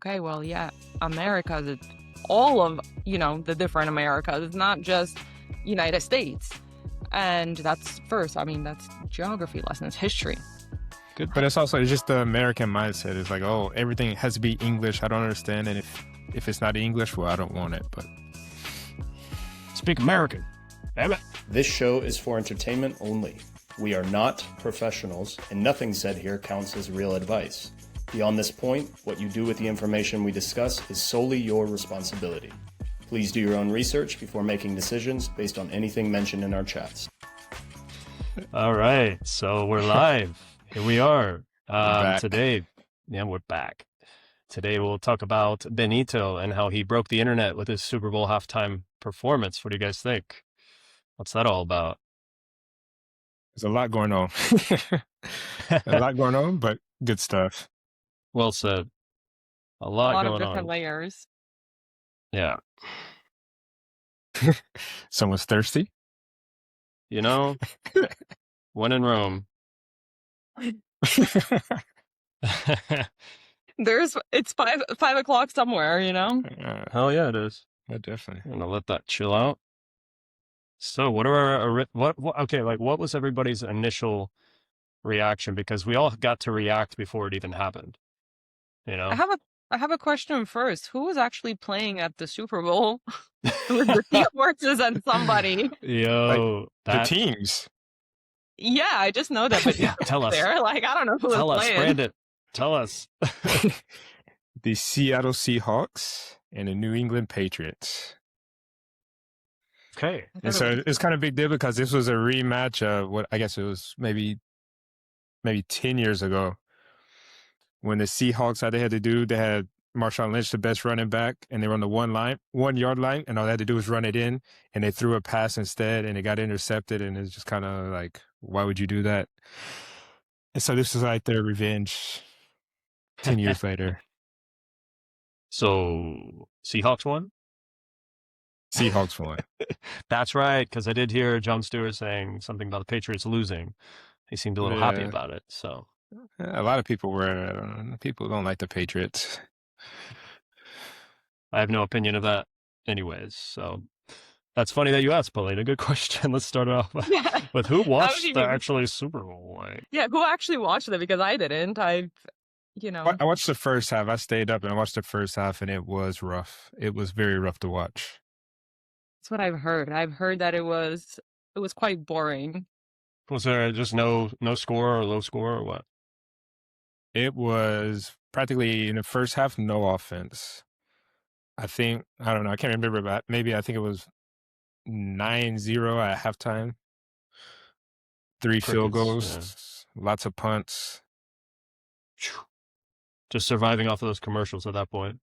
Okay, well, yeah, Americas, it's all of, the different Americas. It's not just United States. And that's first, I mean, that's geography lessons, history. Good, but it's also just the American mindset. It's like, oh, everything has to be English. I don't understand, and if it's not English, well, I don't want it. But speak American. Damn it. This show is for entertainment only. We are not professionals, and nothing said here counts as real advice. Beyond this point, what you do with the information we discuss is solely your responsibility. Please do your own research before making decisions based on anything mentioned in our chats. All right, so we're live. Here we are. Today, we're back. Today we'll talk about Benito and how he broke the internet with his Super Bowl halftime performance. What do you guys think? What's that all about? there's a lot going on. A lot going on, but good stuff. Well said. A A lot lot of going different on. layers. Yeah. Someone's thirsty. You know, when in Rome. It's 5 o'clock somewhere, Hell yeah, it is. Yeah, definitely. I'm gonna let that chill out. So, what are what was everybody's initial reaction? Because we all got to react before it even happened. You know, I have a question first. Who was actually playing at the Super Bowl? With the Seahorses and somebody. yo, The teams. Yeah, I just know that, but Yeah, tell us. there, I don't know who Tell was us, playing. Brandon. Tell us. The Seattle Seahawks and the New England Patriots. Okay. And so it's kind of a big deal because this was a rematch of what I guess it was maybe 10 years ago when the Seahawks, how they had to do, they had Marshawn Lynch, the best running back, and they were on the 1 yard line, and all they had to do was run it in, and they threw a pass instead, and it got intercepted, and it's just kind of like, why would you do that? And so this is like their revenge 10 years later. So, Seahawks won? Seahawks won. That's right, because I did hear Jon Stewart saying something about the Patriots losing. He seemed a little happy Yeah. about it. So, A lot of people people don't like the Patriots. I have no opinion of that anyways. So, that's funny that you asked, Paulina. Good question. Let's start off Yeah. with who watched you the mean? actually Super Bowl. Like, Yeah, who actually watched it? Because I didn't. I watched the first half. I stayed up and I watched the first half, and it was rough. It was very rough to watch. That's what I've heard. I've heard that it was quite boring. was there just no score or low score or what? It was practically in the first half, no offense. I don't know. I can't remember, but maybe I think it was 9-0 at halftime. 3 field goals, lots of punts. Just surviving off of those commercials at that point.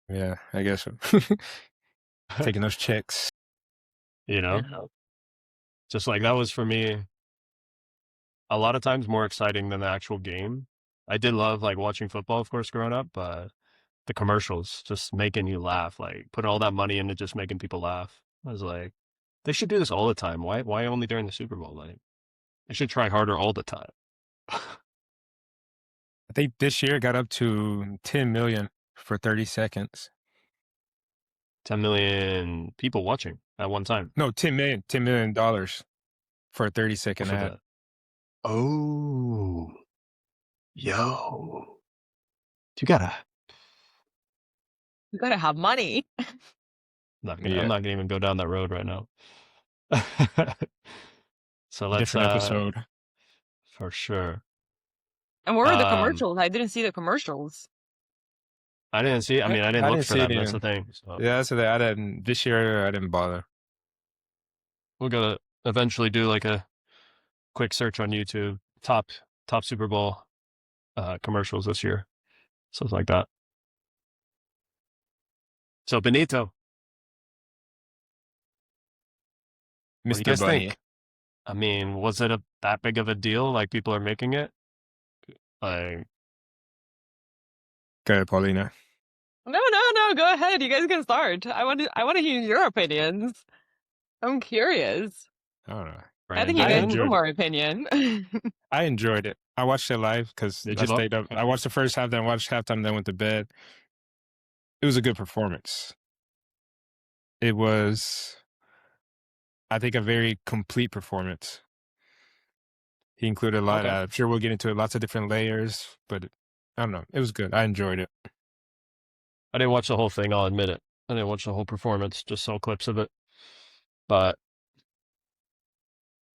Yeah, I guess so. Taking those checks. You know? Yeah. Just like that was for me a lot of times more exciting than the actual game. I did love like watching football, of course, growing up, but the commercials just making you laugh, like putting all that money into just making people laugh. I was like, they should do this all the time. Why only during the Super Bowl? Like, they should try harder all the time. I think this year it got up to 10 million for 30 seconds. 10 million people watching at one time. No, $10 million for a 30-second ad. That. Oh, yo, you gotta have money. I'm not gonna even go down that road right now. So let's different episode for sure. And where were the commercials? I didn't see the commercials. I didn't see. I mean, I didn't look for them. That's the thing. So. Yeah, that's the thing. I didn't. This year, I didn't bother. We're gonna eventually do like a quick search on YouTube. Top Super Bowl commercials this year, something like that. So Benito, what do you guys think? I mean, was it that big of a deal? Like people are making it? Like, go ahead, Paulina. No. Go ahead. You guys can start. I want to hear your opinions. I'm curious. I don't know. I think you I get Brandon, no enjoyed it. more opinion. I enjoyed it. I watched it live because did I you love? stayed up. I watched the first half, then watched halftime, then went to bed. It was a good performance. It was, I think, a very complete performance. He included a lot. Okay. I'm sure we'll get into it, lots of different layers, but I don't know. It was good. I enjoyed it. I didn't watch the whole thing. I'll admit it. I didn't watch the whole performance. Just saw clips of it. But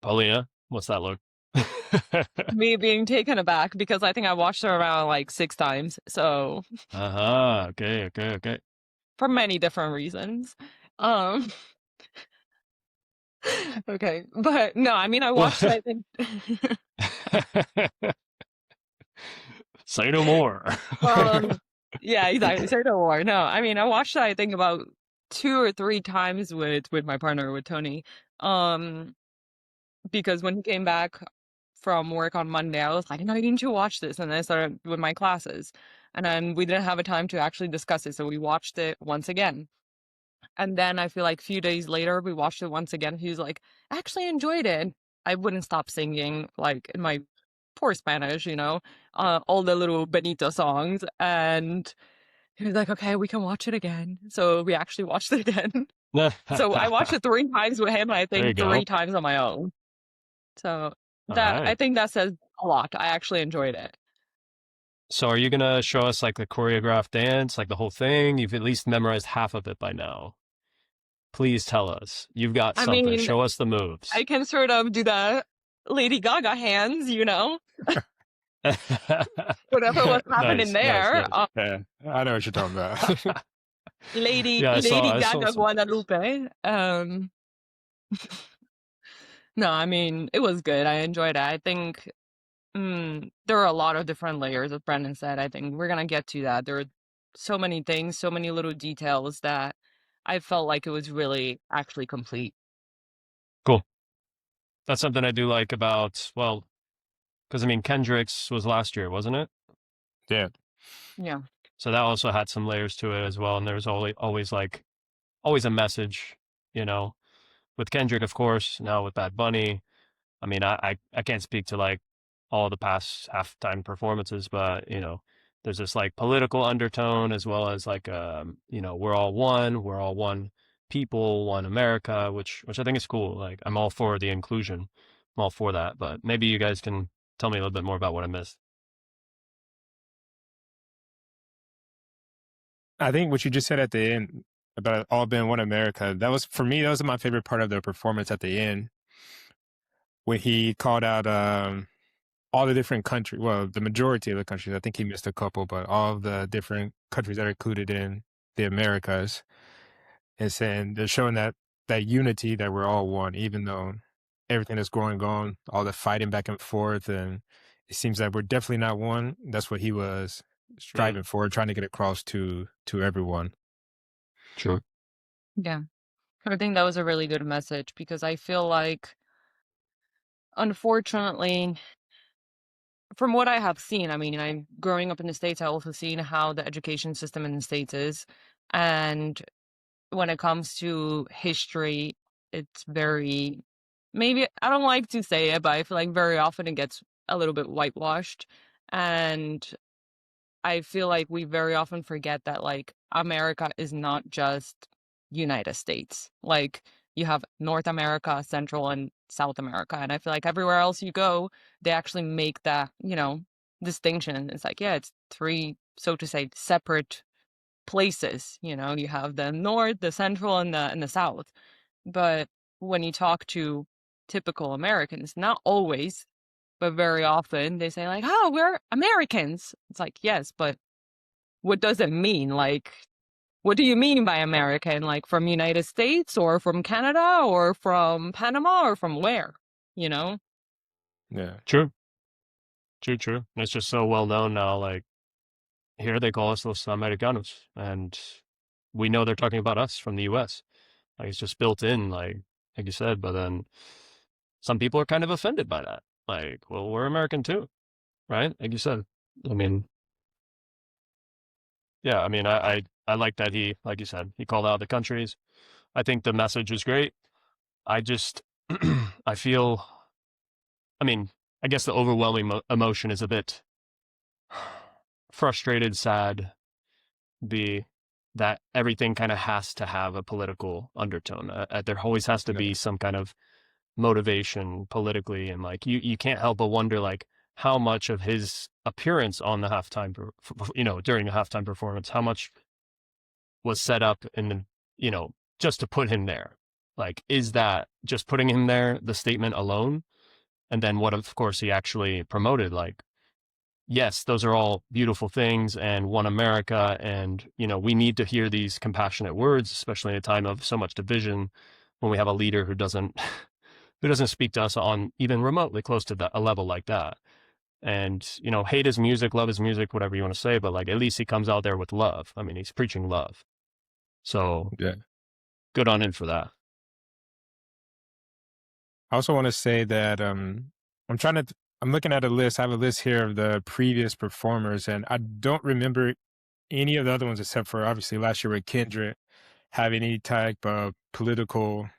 Paulina, what's that look? Me being taken aback because I think I watched it around like 6 times. So Uh-huh. Okay, okay, okay. for many different reasons. Um, okay. But no, I mean, I Well, watched it, I think. say no more. Yeah, exactly. Say no more. No, I mean, I watched it, I think about 2 or 3 times with my partner, with Tony. Um, because when he came back from work on Monday, I was like, no, you need to watch this. And then I started with my classes. And then we didn't have a time to actually discuss it. So we watched it once again. And then I feel like a few days later, we watched it once again. He was like, I actually enjoyed it. I wouldn't stop singing, like in my poor Spanish, all the little Benito songs. And he was like, okay, we can watch it again. So we actually watched it again. So I watched it 3 times with him, I There you think go. 3 times on my own. So All I right. think that says a lot. I actually enjoyed it. So are you gonna show us like the choreographed dance, like the whole thing? You've at least memorized half of it by now. Please tell us. You've got I something. mean, Show us the I moves. can sort of do the Lady Gaga hands, whatever was happening Nice, nice, there. nice. Yeah, I know what you're talking about. Lady Yeah, Lady I saw Gaga some. Guadalupe. No, I mean, it was good. I enjoyed it. I think there are a lot of different layers, as Brendan said. I think we're gonna get to that. There are so many things, so many little details that I felt like it was really actually complete. Cool. That's something I do like about, well, because I mean, Kendrick's was last year, wasn't it? Yeah. Yeah. So that also had some layers to it as well. And there's always like, always a message, you know, with Kendrick, of course, now with Bad Bunny. I mean, I can't speak to like all the past halftime performances, but there's this like political undertone as well as like we're all one people, one America, which I think is cool. Like I'm all for the inclusion. I'm all for that. But maybe you guys can tell me a little bit more about what I missed. I think what you just said at the end about all being one America, that was, for me, that was my favorite part of the performance at the end when he called out all the different countries, well, the majority of the countries. I think he missed a couple, but all of the different countries that are included in the Americas, and saying they're showing that unity, that we're all one, even though everything that's going on, all the fighting back and forth, and it seems that we're definitely not one. That's what he was striving for, trying to get across to everyone. Sure. Yeah. I think that was a really good message because I feel like, unfortunately, from what I have seen, I mean, I'm growing up in the States, I also seen how the education system in the States is. And when it comes to history, it's very, maybe, I don't like to say it, but I feel like very often it gets a little bit whitewashed. And I feel like we very often forget that, like, America is not just United States. Like, you have North America, Central and South America. And I feel like everywhere else you go, they actually make that, distinction. And it's like, yeah, it's three, so to say, separate places. You have the North, the Central, and the South. But when you talk to typical Americans, not always, but very often they say like, "Oh, we're Americans." It's like, yes, but what does it mean? Like, what do you mean by American? Like from United States or from Canada or from Panama or from where? You know? Yeah. True. True. True. And it's just so well known now. Like here they call us Los Americanos, and we know they're talking about us from the U.S. Like it's just built in, like you said. But then some people are kind of offended by that. Like, well, we're American too, right? Like you said. I mean, yeah. I mean, I like that he, like you said, he called out the countries. I think the message was great. I just I feel, I mean, I guess the overwhelming emotion is a bit frustrated, sad, the that everything kind of has to have a political undertone. There always has to be Yeah. some kind of motivation politically, and like you can't help but wonder like how much of his appearance on the halftime, during a halftime performance, how much was set up and just to put him there. Like, is that just putting him there, the statement alone, and then what of course he actually promoted? Like, yes, those are all beautiful things and one America. And, we need to hear these compassionate words, especially in a time of so much division when we have a leader who doesn't, who doesn't speak to us on even remotely close to a level like that. And, hate his music, love his music, whatever you want to say, but like, at least he comes out there with love. I mean, he's preaching love. So Yeah. good on him for that. I also want to say that I'm looking at a list. I have a list here of the previous performers, and I don't remember any of the other ones except for obviously last year with Kendrick having any type of political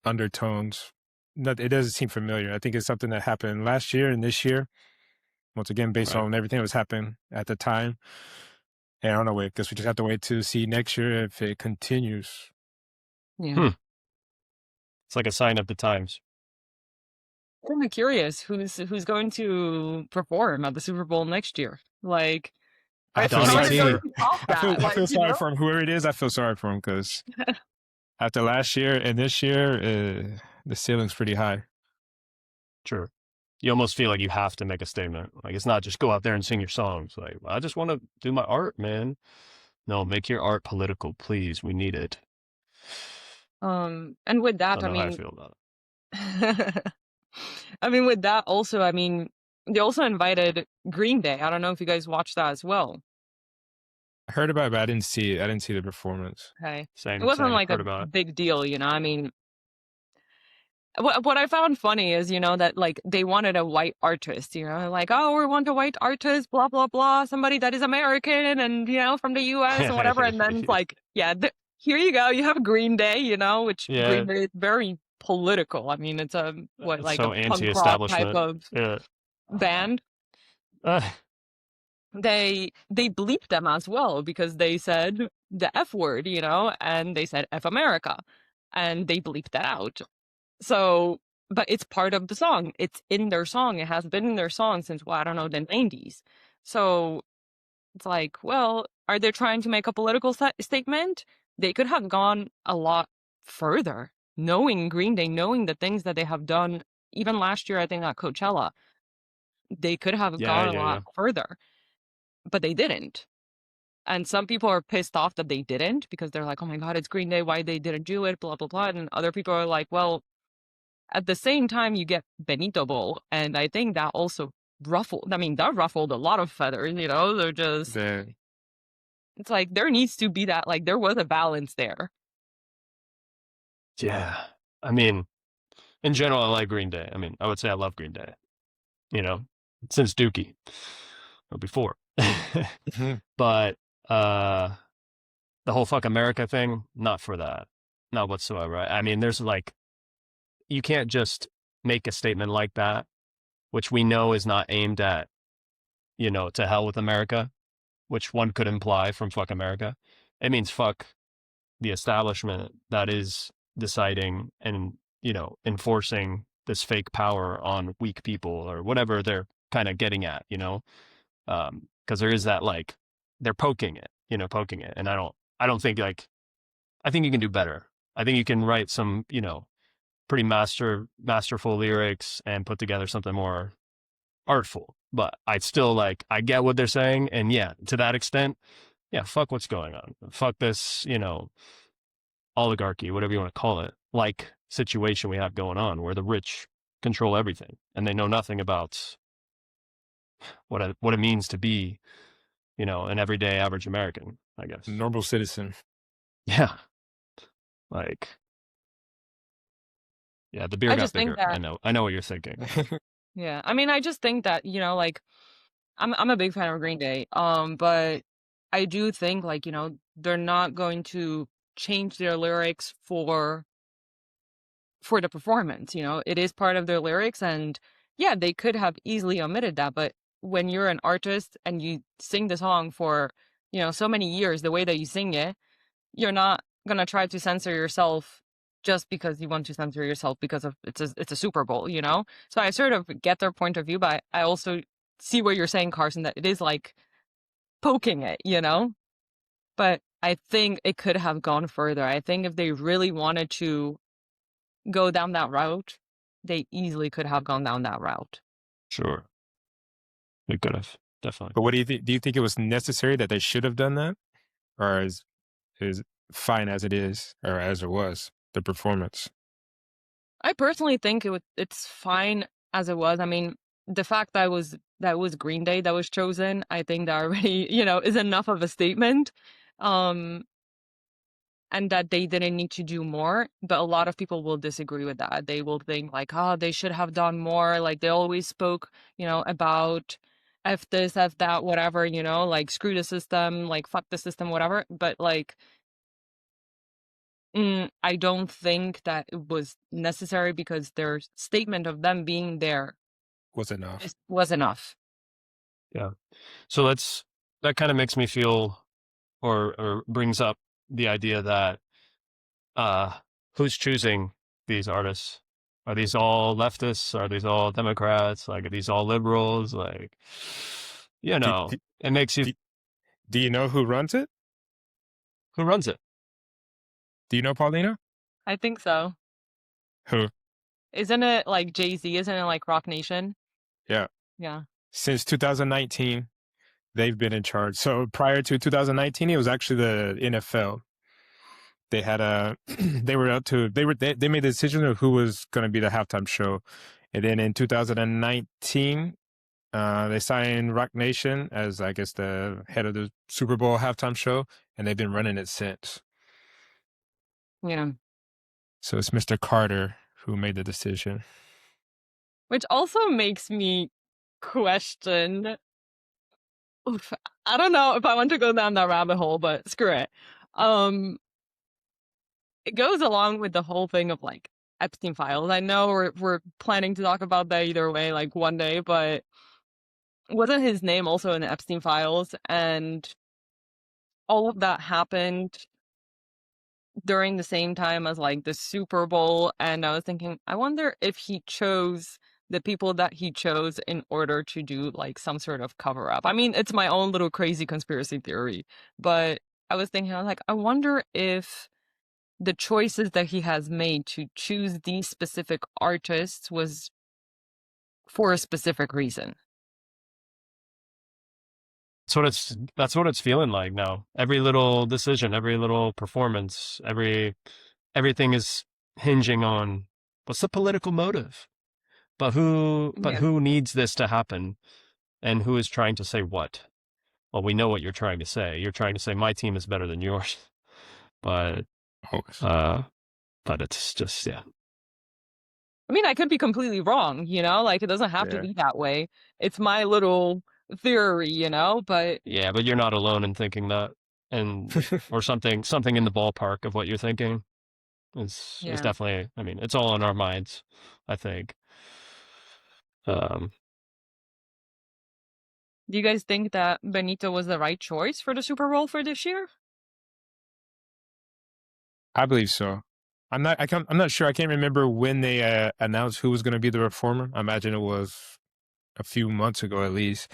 undertones. It doesn't seem familiar. I think it's something that happened last year and this year. Once again, based Right. on everything that was happening at the time. And I don't know. I guess we just have to wait to see next year if it continues. Yeah. It's like a sign of the times. I'm curious who's going to perform at the Super Bowl next year. Like, I feel Donnie how are they T. going to top that? I Like, feel sorry for him. Whoever it is, I feel sorry for him because after last year and this year, the ceiling's pretty high. Sure. You almost feel like you have to make a statement. Like, it's not just go out there and sing your songs. Like, I just want to do my art, man. No, make your art political, please. We need it. And with that, Don't I know how I mean, feel about I mean, with that also, I mean, they also invited Green Day. I don't know if you guys watched that as well. I heard about it, but I didn't see it. I didn't see the performance. Okay. it. It Same, wasn't same. like a Heard about it. big deal, I mean, what I found funny is, that like they wanted a white artist, like, oh, we want a white artist, blah, blah, blah, somebody that is American and, from the US and whatever. And then it's like, yeah, here you go. You have Green Day, which Yeah, Green Day is very political. I mean, it's like a so punk rock type anti-establishment. of Yeah. band. Uh, They bleeped them as well because they said the F word, and they said F America, and they bleeped that out. So, but it's part of the song. It's in their song. It has been in their song since, well, I don't know, the 90s. So it's like, well, are they trying to make a political statement? They could have gone a lot further, knowing Green Day, knowing the things that they have done. Even last year, I think at Coachella, they could have yeah, gone a yeah, yeah. lot further, but they didn't. And some people are pissed off that they didn't because they're like, oh my God, it's Green Day. Why they didn't do it? Blah, blah, blah. And other people are like, well, at the same time, you get Benito Bowl. And I think that also that ruffled a lot of feathers, They're just, it's like there needs to be that, like, there was a balance there. Yeah. I mean, in general, I like Green Day. I mean, I would say I love Green Day, since Dookie or before. But the whole fuck America thing, not for that. Not whatsoever. I mean, there's like, you can't just make a statement like that, which we know is not aimed at, to hell with America, which one could imply from fuck America. It means fuck the establishment that is deciding and, enforcing this fake power on weak people or whatever they're kind of getting at, because there is that, like, they're poking it. And I don't think, like, I think you can do better. I think you can write some, pretty masterful lyrics and put together something more artful. But I still, like, I get what they're saying. And yeah, to that extent, yeah, fuck what's going on. Fuck this, oligarchy, whatever you want to call it, like situation we have going on where the rich control everything and they know nothing about what it means to be, an everyday average American, I guess. Normal citizen. Yeah. Like, yeah, the beer I got just think bigger. that, I know what you're thinking. yeah, I mean, I just think that, like, I'm a big fan of Green Day, but I do think, like, they're not going to change their lyrics for for the performance, you know? It is part of their lyrics, and yeah, they could have easily omitted that, but when you're an artist and you sing the song for, you know, so many years, the way that you sing it, you're not gonna try to censor yourself just because you want to censor yourself because of it's a Super Bowl, you know? So I sort of get their point of view, but I also see what you're saying, Carson, that it is like poking it, you know? But I think it could have gone further. I think if they really wanted to go down that route, they easily could have gone down that route. Sure. They could have, definitely. But what do you think? Do you think it was necessary that they should have done that, or is fine as it is, or as it was the performance? I personally think it's fine as it was. I mean, the fact that was Green Day that was chosen, I think that already, you know, is enough of a statement. And that they didn't need to do more, but a lot of people will disagree with that. They will think like, oh, they should have done more. Like they always spoke, you know, about F this, F that, whatever, you know, like screw the system, like fuck the system, whatever. But like, I don't think that it was necessary because their statement of them being there Was enough. was enough. Yeah. So that kind of makes me feel, or brings up the idea that who's choosing these artists? Are these all leftists? Are these all Democrats? Like, are these all liberals? Like, you Do, know, do, it makes you. do you know who runs it? Who runs it? Do you know, Paulina? I think so. Who? Isn't it like Jay-Z? Isn't it like Rock Nation? Yeah. Yeah. Since 2019, they've been in charge. So prior to 2019, it was actually the NFL. They had they made the decision of who was going to be the halftime show. And then in 2019, they signed Rock Nation as, I guess, the head of the Super Bowl halftime show, and they've been running it since. Yeah. So it's Mr. Carter who made the decision. Which also makes me question. Oof, I don't know if I want to go down that rabbit hole, but screw it. It goes along with the whole thing of like Epstein files. I know we're planning to talk about that either way, like one day, but wasn't his name also in the Epstein files? And all of that happened during the same time as like the Super Bowl. And I was thinking, I wonder if he chose the people that he chose in order to do like some sort of cover up. I mean, it's my own little crazy conspiracy theory, but I was thinking, I was like, I wonder if the choices that he has made to choose these specific artists was for a specific reason. That's what it's feeling like now. Every little decision, every little performance, everything is hinging on what's the political motive? But Yeah. who needs this to happen? And who is trying to say what? Well, we know what you're trying to say. You're trying to say my team is better than yours. But it's just, yeah. I mean, I could be completely wrong, you know, like it doesn't have to be that way. It's my little theory, you know, but yeah, but you're not alone in thinking that, and or something in the ballpark of what you're thinking. It's definitely, I mean, it's all in our minds, I think. Do you guys think that Benito was the right choice for the Super Bowl for this year? I believe so. I'm not sure. I can't remember when they announced who was going to be the performer. I imagine it was a few months ago at least.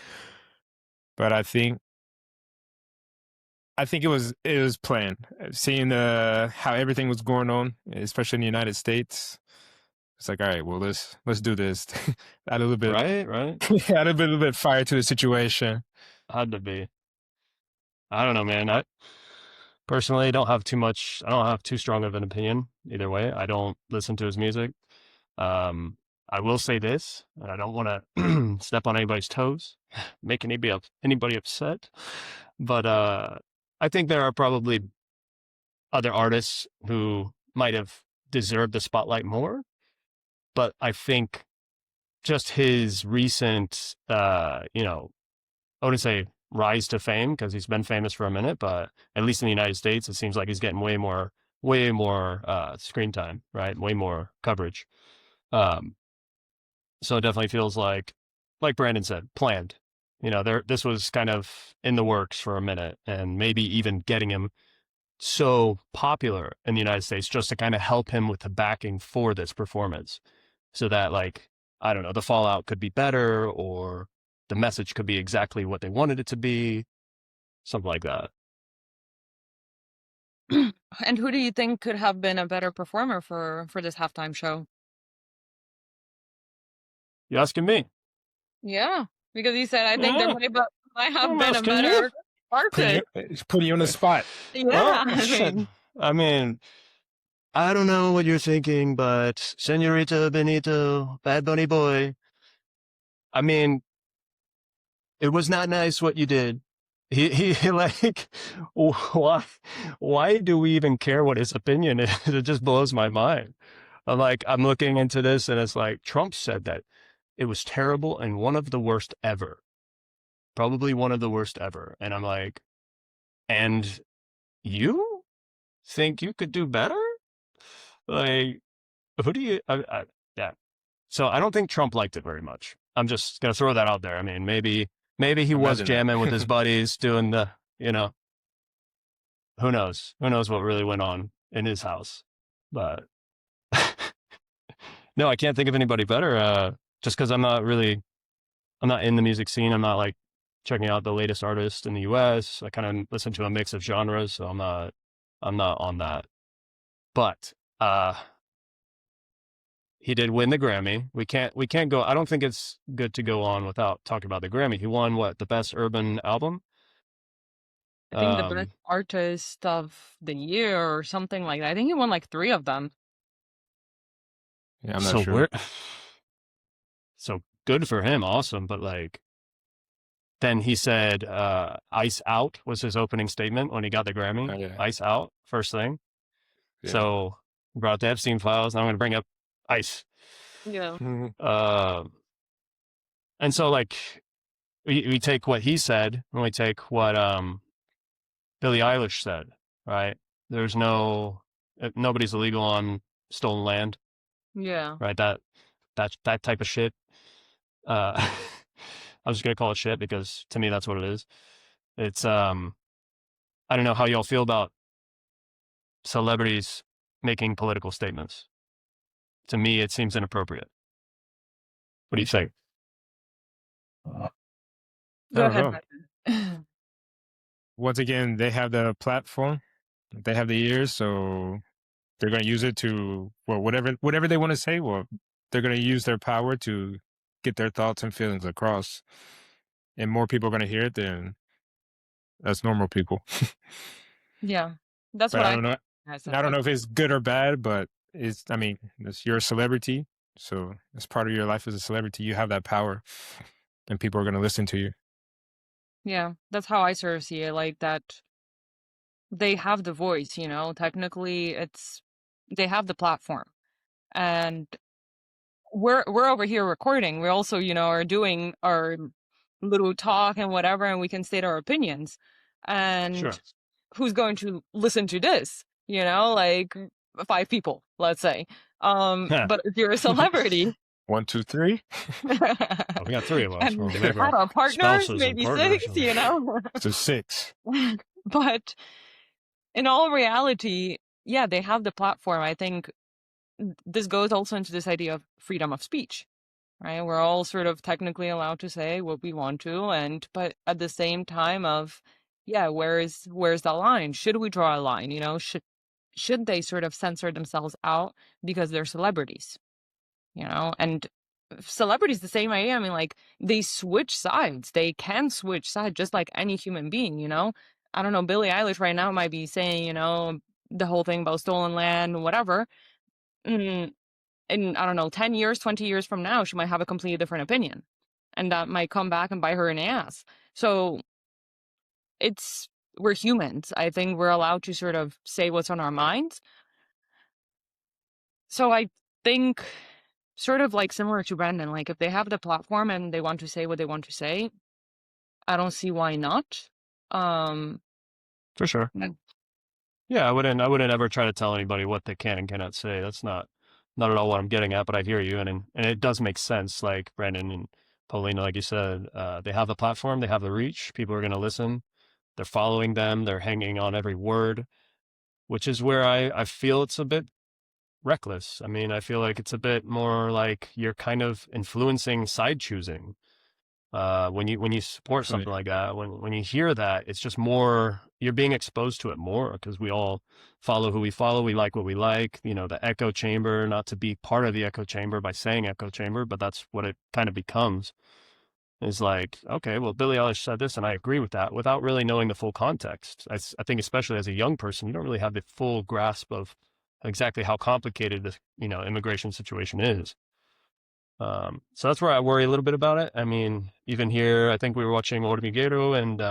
But I think it was planned. Seeing how everything was going on, especially in the United States, it's like, all right, well, let's do this. Add a little bit, right. Add a little bit fire to the situation. Had to be. I don't know, man. I personally don't have too strong of an opinion either way. I don't listen to his music. I will say this, and I don't want to step on anybody's toes, make anybody upset, but I think there are probably other artists who might have deserved the spotlight more, but I think just his recent, I wouldn't say rise to fame because he's been famous for a minute, but at least in the United States, it seems like he's getting way more way more screen time, right? Way more coverage. Um, so it definitely feels like Brandon said, planned. You know, this was kind of in the works for a minute, and maybe even getting him so popular in the United States just to kind of help him with the backing for this performance, so that, like, I don't know, the fallout could be better, or the message could be exactly what they wanted it to be, something like that. And who do you think could have been a better performer for this halftime show? You asking me? Yeah, because you said I think there Yeah, might have I'm been a asking you. better artist. It's putting you on the spot. Well, Yeah, I shit. mean, I mean, I don't know what you're thinking, but Senorita Benito, Bad Bunny boy, I mean, it was not nice what you did. He like, why do we even care what his opinion is? It just blows my mind. I'm looking into this, and it's like, Trump said that it was terrible and one of the worst ever, probably one of the worst ever. And I'm like, and you think you could do better? Like, who do you, yeah. So I don't think Trump liked it very much. I'm just going to throw that out there. I mean, maybe he was Imagine that. jamming with his buddies doing the, you know, who knows? Who knows what really went on in his house? But no, I can't think of anybody better. Just because I'm not in the music scene. I'm not like checking out the latest artists in the US. I kind of listen to a mix of genres, so I'm not on that. But he did win the Grammy. We can't go. I don't think it's good to go on without talking about the Grammy. He won what, the best urban album? I think the best artist of the year or something like that. I think he won like 3 of them. Yeah, I'm not So sure. so good for him, awesome. But like, then he said, "Ice Out" was his opening statement when he got the Grammy. Oh, yeah. Ice Out, first thing. Yeah. So brought the Epstein files. I'm going to bring up Ice. Yeah. And so like, we take what he said and we take what Billie Eilish said, right? There's nobody's illegal on stolen land, Yeah. right? That type of shit. I'm just gonna call it shit because to me that's what it is. It's I don't know how y'all feel about celebrities making political statements. To me, it seems inappropriate. What do you think? I Go don't ahead, know. Brandon. Once again, they have the platform, they have the ears, so they're going to use it to, well, whatever they want to say. Well, they're going to use their power to get their thoughts and feelings across, and more people are going to hear it than us normal people. Yeah. That's But what I I don't know. I I don't said. know if it's good or bad, but I mean, you're a celebrity, so as part of your life as a celebrity, you have that power, and people are going to listen to you. Yeah, that's how I sort of see it, like that they have the voice, you know. Technically, they have the platform. And we're over here recording. We also, you know, are doing our little talk and whatever, and we can state our opinions. And Sure. who's going to listen to this? You know, like 5 people, let's say. Yeah. But if you're a celebrity 1, 2, 3. Oh, we got 3 of us. Well, and maybe I don't our know, partners, spouses and maybe partners. 6, you know. So 6. But in all reality, yeah, they have the platform. I think this goes also into this idea of freedom of speech, right? We're all sort of technically allowed to say what we want to, but at the same time of, yeah, where's the line? Should we draw a line? You know, should they sort of censor themselves out because they're celebrities? You know, and celebrities the same way. I mean, like, they switch sides. They can switch sides just like any human being, you know? I don't know, Billie Eilish right now might be saying, you know, the whole thing about stolen land, whatever. Mm, in, I don't know, 10 years, 20 years from now, she might have a completely different opinion. And that might come back and bite her in the ass. So we're humans. I think we're allowed to sort of say what's on our minds. So I think, sort of like similar to Brandon, like if they have the platform and they want to say what they want to say, I don't see why not. For sure. Yeah. Yeah, I wouldn't ever try to tell anybody what they can and cannot say. That's not at all what I'm getting at, but I hear you, and it does make sense. Like Brandon and Paulina, like you said, they have the platform, they have the reach. People are going to listen. They're following them. They're hanging on every word, which is where I feel it's a bit reckless. I mean, I feel like it's a bit more like you're kind of influencing side choosing. When you support Right. something like that, when you hear that, it's just more, you're being exposed to it more because we all follow who we follow. We like what we like, the echo chamber, not to be part of the echo chamber by saying echo chamber, but that's what it kind of becomes. Is like, okay, well, Billie Eilish said this and I agree with that without really knowing the full context. I think especially as a young person, you don't really have the full grasp of exactly how complicated this, immigration situation is. So that's where I worry a little bit about it. I mean, even here, I think we were watching Hormiguero, and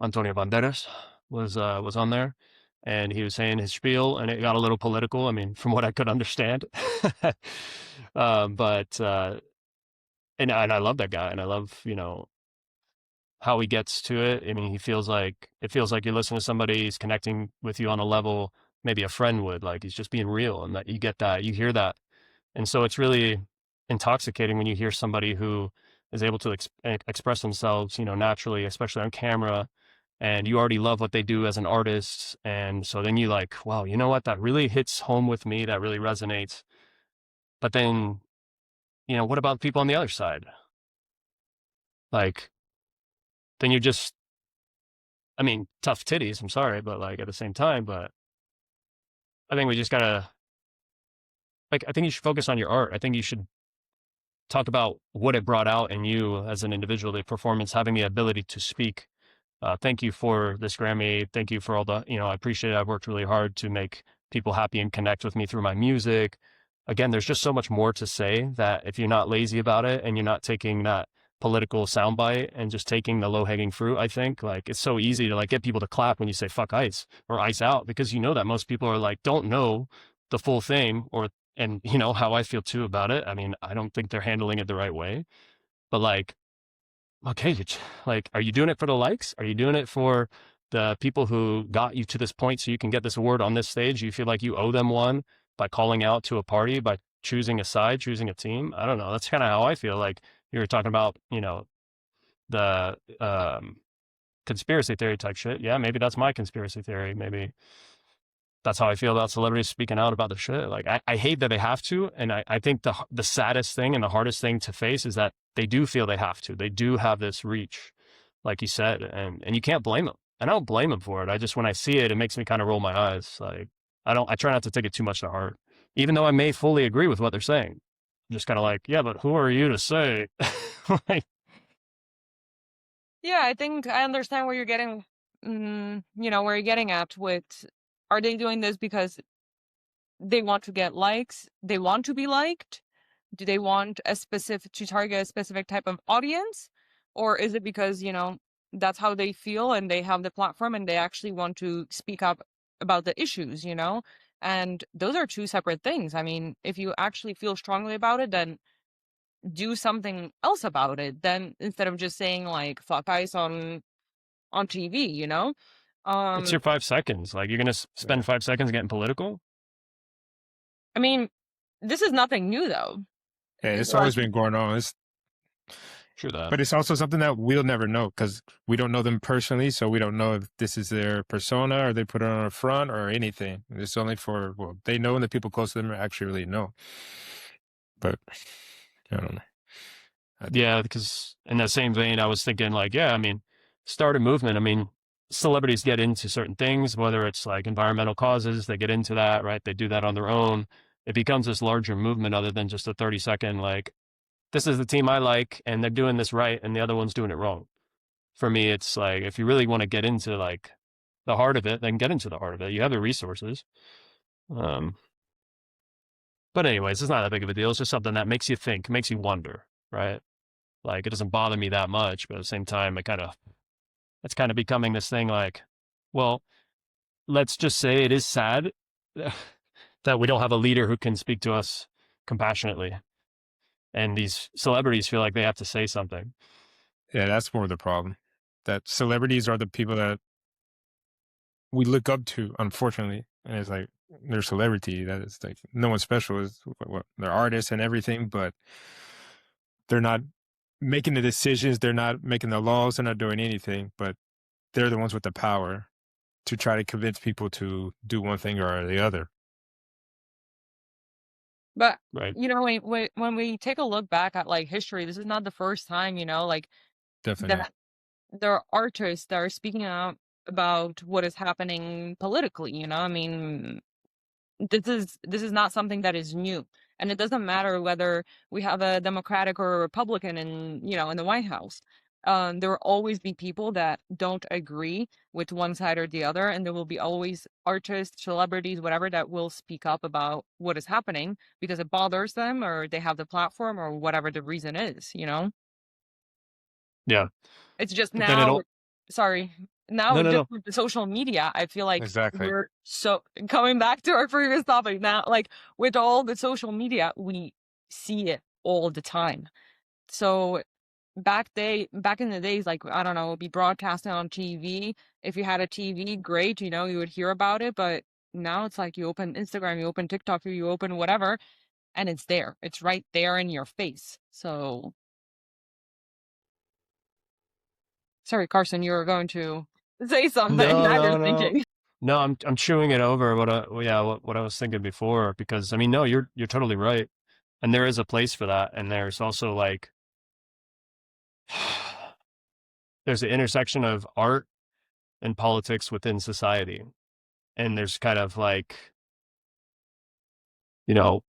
Antonio Banderas was on there, and he was saying his spiel, and it got a little political. I mean, from what I could understand, but and I love that guy, and I love how he gets to it. I mean, it feels like you're listening to somebody, he's connecting with you on a level maybe a friend would. Like he's just being real, and that you get that, you hear that. And so it's really intoxicating when you hear somebody who is able to express themselves, naturally, especially on camera, and you already love what they do as an artist. And so then you like, wow, you know what? That really hits home with me. That really resonates. But then, what about people on the other side? Like, then you're just, I mean, tough titties. I'm sorry, but like at the same time, but I think we just gotta, like, I think you should focus on your art. I think you should talk about what it brought out in you as an individual, the performance, having the ability to speak. Thank you for this Grammy. Thank you for all the, I appreciate it. I've worked really hard to make people happy and connect with me through my music. Again, there's just so much more to say that if you're not lazy about it and you're not taking that political soundbite and just taking the low hanging fruit, I think like it's so easy to like get people to clap when you say fuck ICE or ICE out, because that most people are like, don't know the full thing, and how I feel too about it. I mean, I don't think they're handling it the right way, but like, okay, like, are you doing it for the likes? Are you doing it for the people who got you to this point so you can get this award on this stage? You feel like you owe them one by calling out to a party, by choosing a side, choosing a team? I don't know. That's kind of how I feel. Like you were talking about, the conspiracy theory type shit. Yeah, maybe that's my conspiracy theory. Maybe that's how I feel about celebrities speaking out about the shit. Like I hate that they have to, and I think the saddest thing and the hardest thing to face is that they do feel they have to. They do have this reach, like you said, and you can't blame them. And I don't blame them for it. I just, when I see it, it makes me kind of roll my eyes. Like I try not to take it too much to heart, even though I may fully agree with what they're saying. I'm just kind of like, yeah, but who are you to say? Like, Yeah, I think I understand where you're getting, where you're getting at with, are they doing this because they want to get likes? They want to be liked? Do they want to target a specific type of audience? Or is it because, that's how they feel and they have the platform and they actually want to speak up about the issues, And those are two separate things. I mean, if you actually feel strongly about it, then do something else about it. Then instead of just saying like fuck ICE on TV, it's Um, your 5 seconds. Like you're gonna spend 5 seconds getting political. I mean, this is nothing new though. Yeah, it's Like, always been going on. True that. But it's also something that we'll never know because we don't know them personally. So we don't know if this is their persona or they put it on a front or anything. It's only for, well, they know and the people close to them actually really know. But I don't know. Yeah, because in that same vein, I was thinking like, yeah, I mean, start a movement. I mean, celebrities get into certain things, whether it's like environmental causes, they get into that, right? They do that on their own. It becomes this larger movement other than just a 30-second, like, this is the team I like, and they're doing this right, and the other one's doing it wrong. For me, it's like, if you really want to get into like the heart of it, then get into the heart of it. You have the resources. Um, but anyways, it's not that big of a deal. It's just something that makes you think, makes you wonder, right? Like it doesn't bother me that much, but at the same time, it's kind of becoming this thing like, well, let's just say it is sad that we don't have a leader who can speak to us compassionately. And these celebrities feel like they have to say something. Yeah, that's more the problem. That celebrities are the people that we look up to, unfortunately. And it's like they're celebrity. That is like no one's special. Is they're artists and everything, but they're not making the decisions. They're not making the laws. They're not doing anything. But they're the ones with the power to try to convince people to do one thing or the other. But Right. when we take a look back at like history, this is not the first time, like Definitely. that there are artists that are speaking out about what is happening politically. I mean, this is not something that is new, and it doesn't matter whether we have a Democratic or a Republican in the White House. There will always be people that don't agree with one side or the other, and there will be always artists, celebrities, whatever, that will speak up about what is happening because it bothers them or they have the platform or whatever the reason is. Yeah. It's just But then it now, all. sorry, No, now no, just no. with the social media, I feel like Exactly. we're so coming back to our previous topic now, like with all the social media, we see it all the time. So back in the days, like, I don't know, it'd be broadcasting on TV. If you had a TV, great, you would hear about it, but now it's like you open Instagram, you open TikTok, or you open whatever, and it's there. It's right there in your face. So sorry, Carson, you were going to say something. No, Now you're no, no. thinking. No, I'm chewing it over what I was thinking before, because I mean, no, you're totally right. And there is a place for that. And there's also like there's the intersection of art and politics within society. And there's kind of like, you know,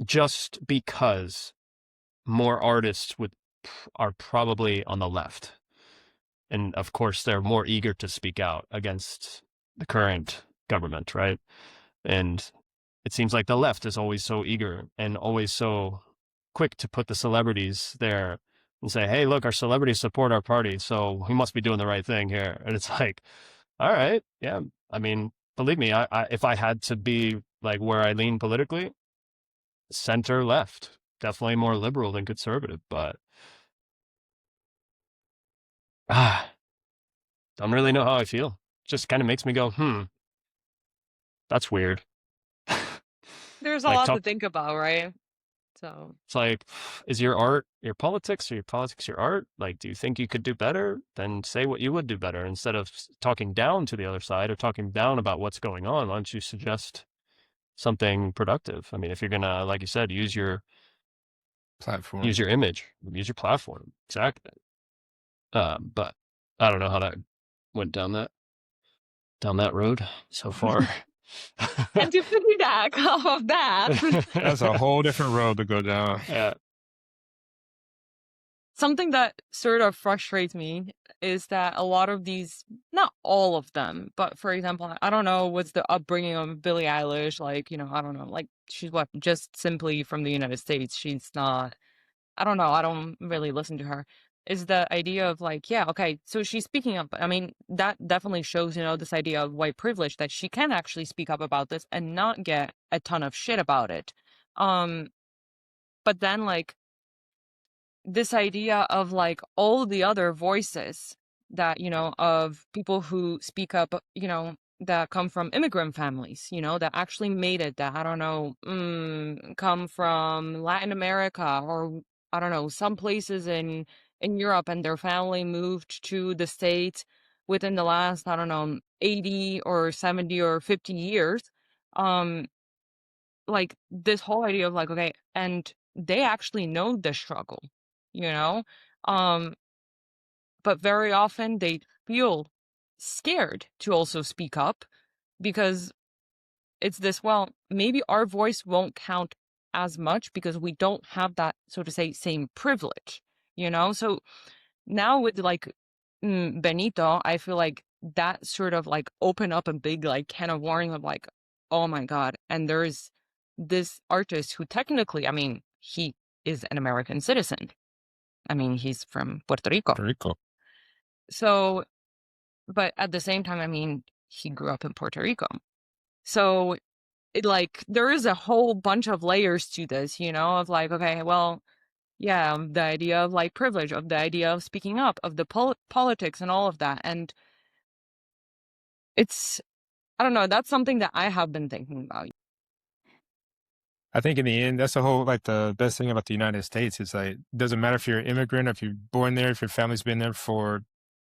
just because more artists are probably on the left. And of course, they're more eager to speak out against the current government, right? And it seems like the left is always so eager and always so quick to put the celebrities there and say, hey, look, our celebrities support our party, so we must be doing the right thing here. And it's like, all right, yeah. I mean, believe me, if I had to be like where I lean politically, center left, definitely more liberal than conservative, but don't really know how I feel. Just kind of makes me go, that's weird. There's a Like lot to talk think about, right? So It's like, is your art your politics or your politics your art? Like, do you think you could do better? Then say what you would do better instead of talking down to the other side or talking down about what's going on. Why don't you suggest something productive? I mean, if you're gonna, like you said, Platform. use your image, use your platform, exactly. But I don't know how that went down that road so far. and to piggyback off of that, That's a whole different road to go down. Yeah. something that sort of frustrates me is that a lot of these, not all of them, but for example, I don't know what's the upbringing of Billie Eilish. Like, I don't know, like she's just simply from the United States. She's not, I don't know, I don't really listen to her. Is the idea of like, yeah, okay, so she's speaking up. I mean, that definitely shows, this idea of white privilege, that she can actually speak up about this and not get a ton of shit about it. But then like, this idea of like all the other voices that of people who speak up, that come from immigrant families, that actually made it, that I don't know, come from Latin America, or I don't know, some places in Europe, and their family moved to the States within the last, I don't know, 80 or 70 or 50 years. um like this whole idea of like, okay, and they actually know the struggle, you know um but very often they feel scared to also speak up, because it's this, well, maybe our voice won't count as much because we don't have that, so to say, same privilege. So now with like, Benito, I feel like that sort of like open up a big like can of worms of like, oh my god, and there's this artist who technically, I mean, he is an American citizen. I mean, he's from Puerto Rico. Puerto Rico. So, but at the same time, I mean, he grew up in Puerto Rico. So like there is a whole bunch of layers to this, of like, okay, well, yeah, the idea of like privilege, of the idea of speaking up, of the politics and all of that. And it's, I don't know, that's something that I have been thinking about. I think in the end, that's the whole, like, the best thing about the United States is, like, it doesn't matter if you're an immigrant, or if you're born there, if your family's been there for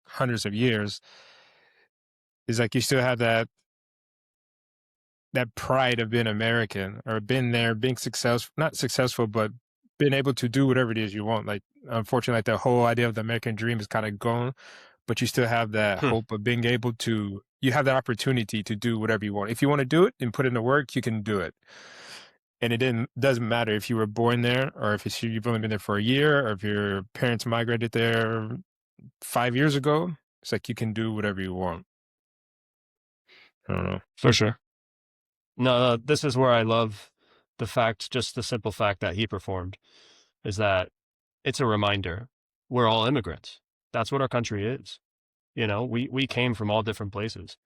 hundreds of years, is like you still have that pride of being American, or been there, being successful, not successful, but being able to do whatever it is you want. Like, unfortunately, like, the whole idea of the American dream is kind of gone, but you still have that hope of being able to, you have that opportunity to do whatever you want. If you want to do it and put in the work, you can do it. And doesn't matter if you were born there, or if you've only been there for a year, or if your parents migrated there 5 years ago. It's like you can do whatever you want. I don't know. For sure. No, this is where I love the fact, just the simple fact that he performed, is that it's a reminder. We're all immigrants. That's what our country is. You know, we came from all different places.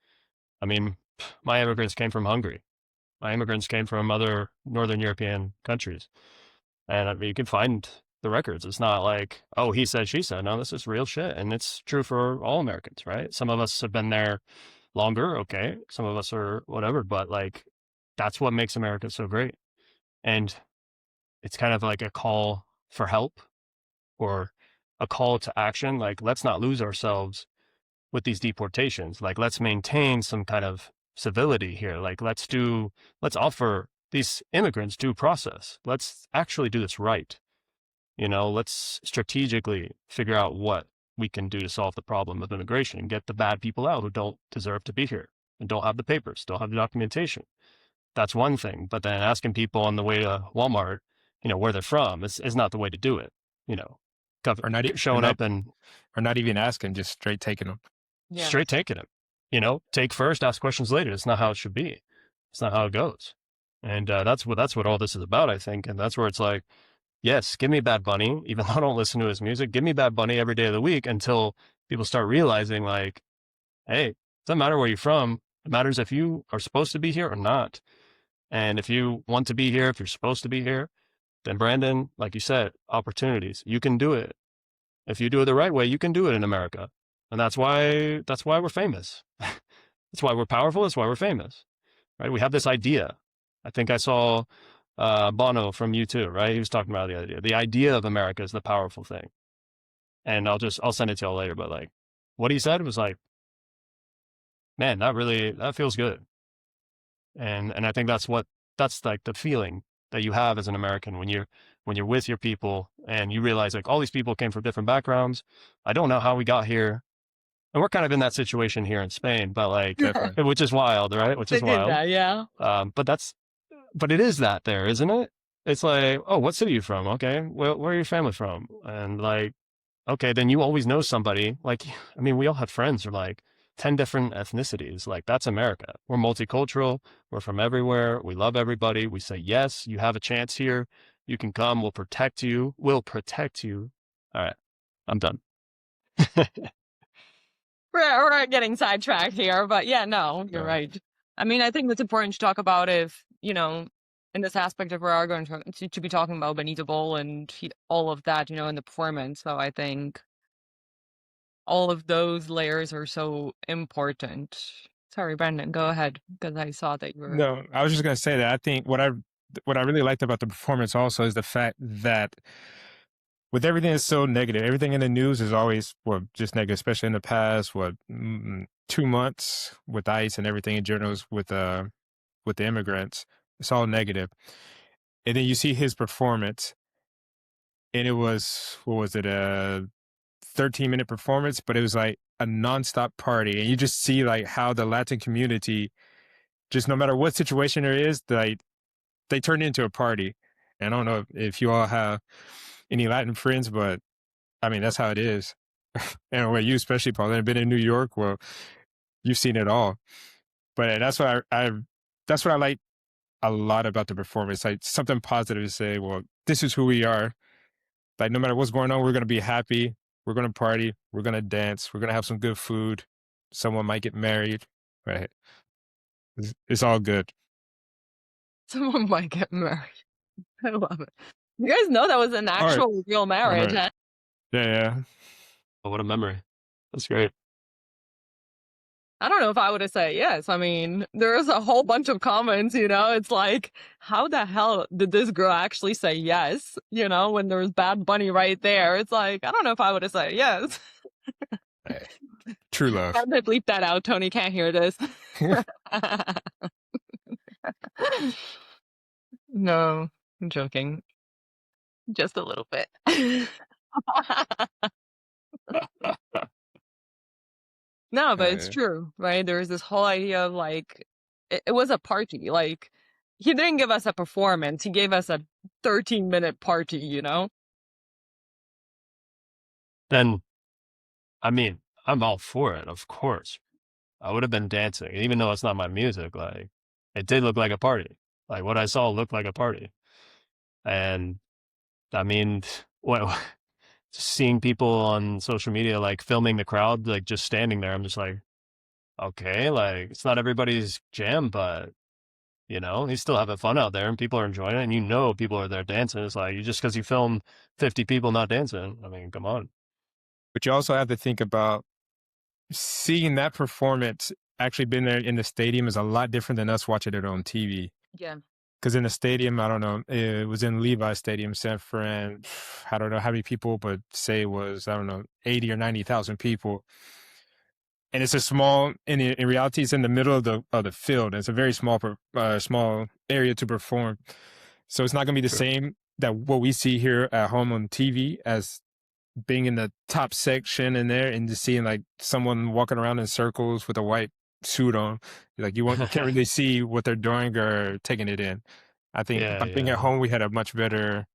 I mean, my immigrants came from Hungary. My immigrants came from other Northern European countries. And I mean, you can find the records. It's not like, oh, he said, she said. No, this is real shit. And it's true for all Americans, right? Some of us have been there longer. Okay. Some of us are whatever, but like, that's what makes America so great. And it's kind of like a call for help, or a call to action. Like, let's not lose ourselves with these deportations. Like, let's maintain some kind of civility here. Like, let's offer these immigrants due process. Let's actually do this right. You know, let's strategically figure out what we can do to solve the problem of immigration and get the bad people out who don't deserve to be here and don't have the papers, don't have the documentation. That's one thing. But then asking people on the way to Walmart, you know, where they're from is not the way to do it. You know, Or not, showing up and, or not even asking, just straight taking them. Yeah. straight taking it. You know, take first, ask questions later. It's not how it should be. It's not how it goes. And that's what all this is about, I think. And that's where it's like, yes, give me Bad Bunny, even though I don't listen to his music. Give me Bad Bunny every day of the week until people start realizing, like, hey, it doesn't matter where you're from. It matters if you are supposed to be here or not. And if you want to be here, if you're supposed to be here, then Brandon, like you said, opportunities. You can do it. If you do it the right way, you can do it in America. And that's why we're famous. That's why we're powerful. That's why we're famous, right? We have this idea. I think I saw Bono from U2, right? He was talking about the idea. The idea of America is the powerful thing. And I'll send it to y'all later. But like, what he said was like, man, that feels good. And I think that's like the feeling that you have as an American when you're with your people and you realize, like, all these people came from different backgrounds. I don't know how we got here. And we're kind of in that situation here in Spain, but like, which is wild, right? Which is wild. That, yeah. But it is that there, isn't it? It's like, oh, what city are you from? Okay. Well, where are your family from? And like, okay, then you always know somebody. Like, I mean, we all have friends who are like 10 different ethnicities. Like, that's America. We're multicultural. We're from everywhere. We love everybody. We say, yes, you have a chance here. You can come. We'll protect you. We'll protect you. All right. I'm done. We're getting sidetracked here, but yeah, no, you're right. I mean, I think it's important to talk about if, you know, in this aspect of we are going to be talking about Benito Bowl and all of that, you know, in the performance. So I think all of those layers are so important. Sorry, Brendan, go ahead, because I saw that you were. No, I was just gonna say that I think what I really liked about the performance also is the fact that with everything that's so negative, everything in the news is always, well, just negative, especially in the past, 2 months with ICE and everything in general with the immigrants. It's all negative. And then you see his performance, and it was, what was it, a 13-minute performance, but it was like a nonstop party. And you just see like how the Latin community, just no matter what situation there is, like they turn into a party. And I don't know if you all have any Latin friends, but I mean, that's how it is. And well, you especially, Paul, have been in New York. Well, you've seen it all. But that's what that's what I like a lot about the performance. Like something positive to say, well, this is who we are. Like no matter what's going on, we're going to be happy. We're going to party. We're going to dance. We're going to have some good food. Someone might get married. Right. It's all good. Someone might get married. I love it. You guys know that was an actual real marriage. Right. Yeah. Oh, what a memory. That's great. I don't know if I would have said yes. I mean, there's a whole bunch of comments, it's like, how the hell did this girl actually say yes? When there's Bad Bunny right there. It's like, I don't know if I would have said yes. Hey, true love. I'm gonna bleep that out. Tony can't hear this. No, I'm joking. Just a little bit. No, but it's Uh, true, right? There's this whole idea of like, it was a party. Like, he didn't give us a performance. He gave us a 13-minute party. Then, I mean, I'm all for it, of course. I would have been dancing, even though it's not my music. Like, it did look like a party. Like, what I saw looked like a party. And I mean, what just seeing people on social media like filming the crowd, like just standing there, I'm just like, okay, like it's not everybody's jam, but he's still having fun out there and people are enjoying it, and people are there dancing. It's like just because you film 50 people not dancing, I mean, come on. but you also have to think about seeing that performance actually being there in the stadium is a lot different than us watching it on TV. Yeah. Because in the stadium, I don't know, it was in Levi Stadium, San Fran. I don't know how many people, but say it was, I don't know, 80 or 90,000 people. And it's a small, in reality, it's in the middle of the field. It's a very small area to perform. So it's not going to be the True. same that what we see here at home on TV as being in the top section in there and just seeing like someone walking around in circles with a white suit on. Like can't really see what they're doing or taking it in. I think Yeah, by being at yeah, home, we had a much better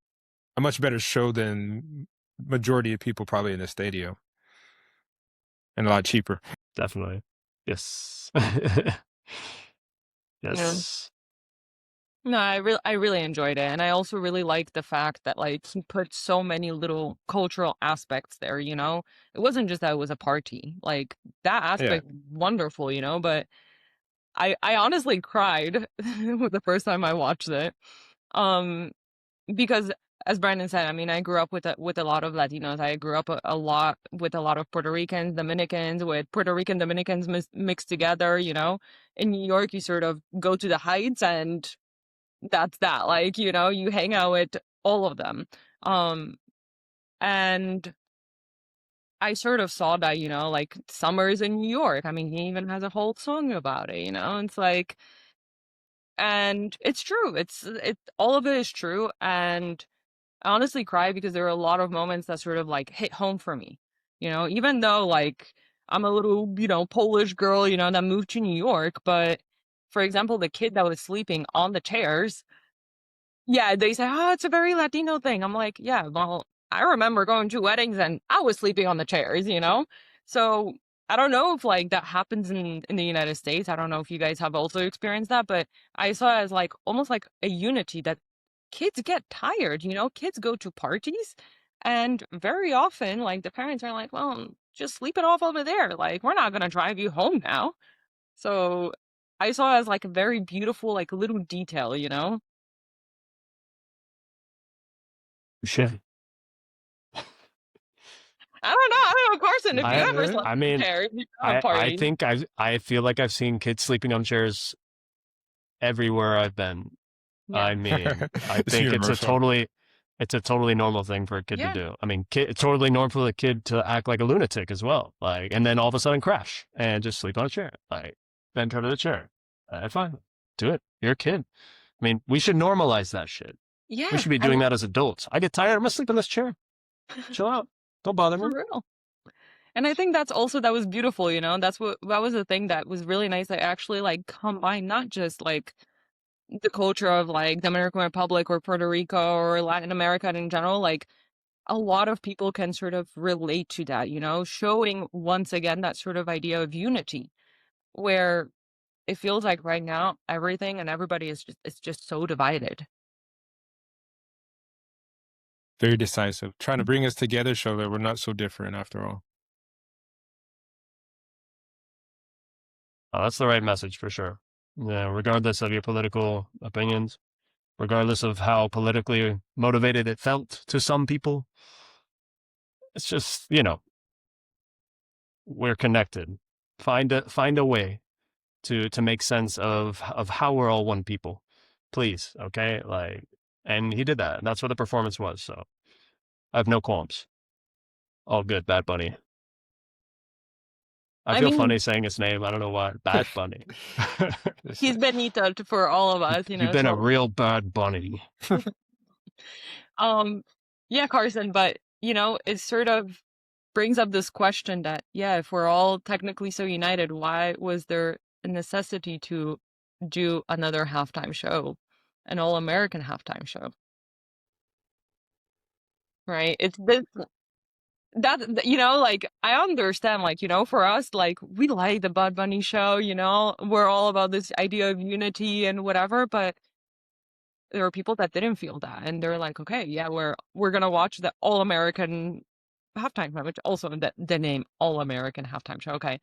show than majority of people probably in the stadium, and a lot cheaper. definitely. Yes. Yeah. Yes. No, I really enjoyed it. And I also really liked the fact that like he put so many little cultural aspects there. It wasn't just that it was a party. Like that Yeah. aspect wonderful, but I honestly cried the first time I watched it. Um because as Brandon said, I mean, I grew up with a lot of Latinos. I grew up a lot with a lot of Puerto Ricans, Dominicans, with Puerto Rican Dominicans mixed together. In New York, you sort of go to the Heights and that's that. Like, you hang out with all of them. And I sort of saw that, like summers in New York. I mean, he even has a whole song about it. It's like, and it's true. All of it is true. And I honestly cry because there are a lot of moments that sort of like hit home for me. Even though like I'm a little, Polish girl, that moved to New York, but for example, the kid that was sleeping on the chairs, yeah, they say, oh, it's a very Latino thing. I'm like, yeah, well, I remember going to weddings and I was sleeping on the chairs. So I don't know if like that happens in the United States. I don't know if you guys have also experienced that, but I saw it as like almost like a unity that kids get tired. Kids go to parties and very often like the parents are like, well, just sleep it off over there. Like, we're not gonna drive you home now. So I saw it as like a very beautiful, like little detail. Shit. I don't know. I don't know, Carson, if you ever slept I in a mean, chair, if you go to a I party. think I feel like I've seen kids sleeping on chairs everywhere I've been. Yeah. I mean, I It's think universal. it's a totally normal thing for a kid to Yeah. do. I mean, it's totally normal for a kid to act like a lunatic as well. Like, and then all of a sudden crash and just sleep on a chair. Like, then turn to the chair. Fine, do it. You're a kid. I mean, we should normalize that shit. We Yeah. should be doing that as adults. I get tired. I'm gonna sleep in this chair. Chill out. Don't bother For me. real. And I think that was beautiful. That was the thing that was really nice. I actually like combined not just like the culture of like the Dominican Republic or Puerto Rico or Latin America in general. Like a lot of people can sort of relate to that, showing once again that sort of idea of unity where it feels like right now everything and everybody is just it's just so divided. Very decisive. Trying to bring us together, show that we're not so different after all. Oh, that's the right message for sure. Yeah, regardless of your political opinions, regardless of how politically motivated it felt to some people, it's just, we're connected. Find a way to make sense of how we're all one people, please. Okay, like, and he did that. And that's what the performance was. So I have no qualms. All good, Bad Bunny. I I feel mean, funny saying his name. I don't know why. Bad Bunny. he's Benito for all of us, You've been a so real bad bunny. um yeah, Carson, but it sort of brings up this question that, yeah, if we're all technically so united, why was there a necessity to do another halftime show, an all-American halftime show, right? It's this that like, I understand, like, for us, like, we like the Bud Bunny show, we're all about this idea of unity and whatever, but there were people that didn't feel that, and they're like, okay, yeah, we're gonna watch the all-American halftime show, which also the name all-American halftime show, okay,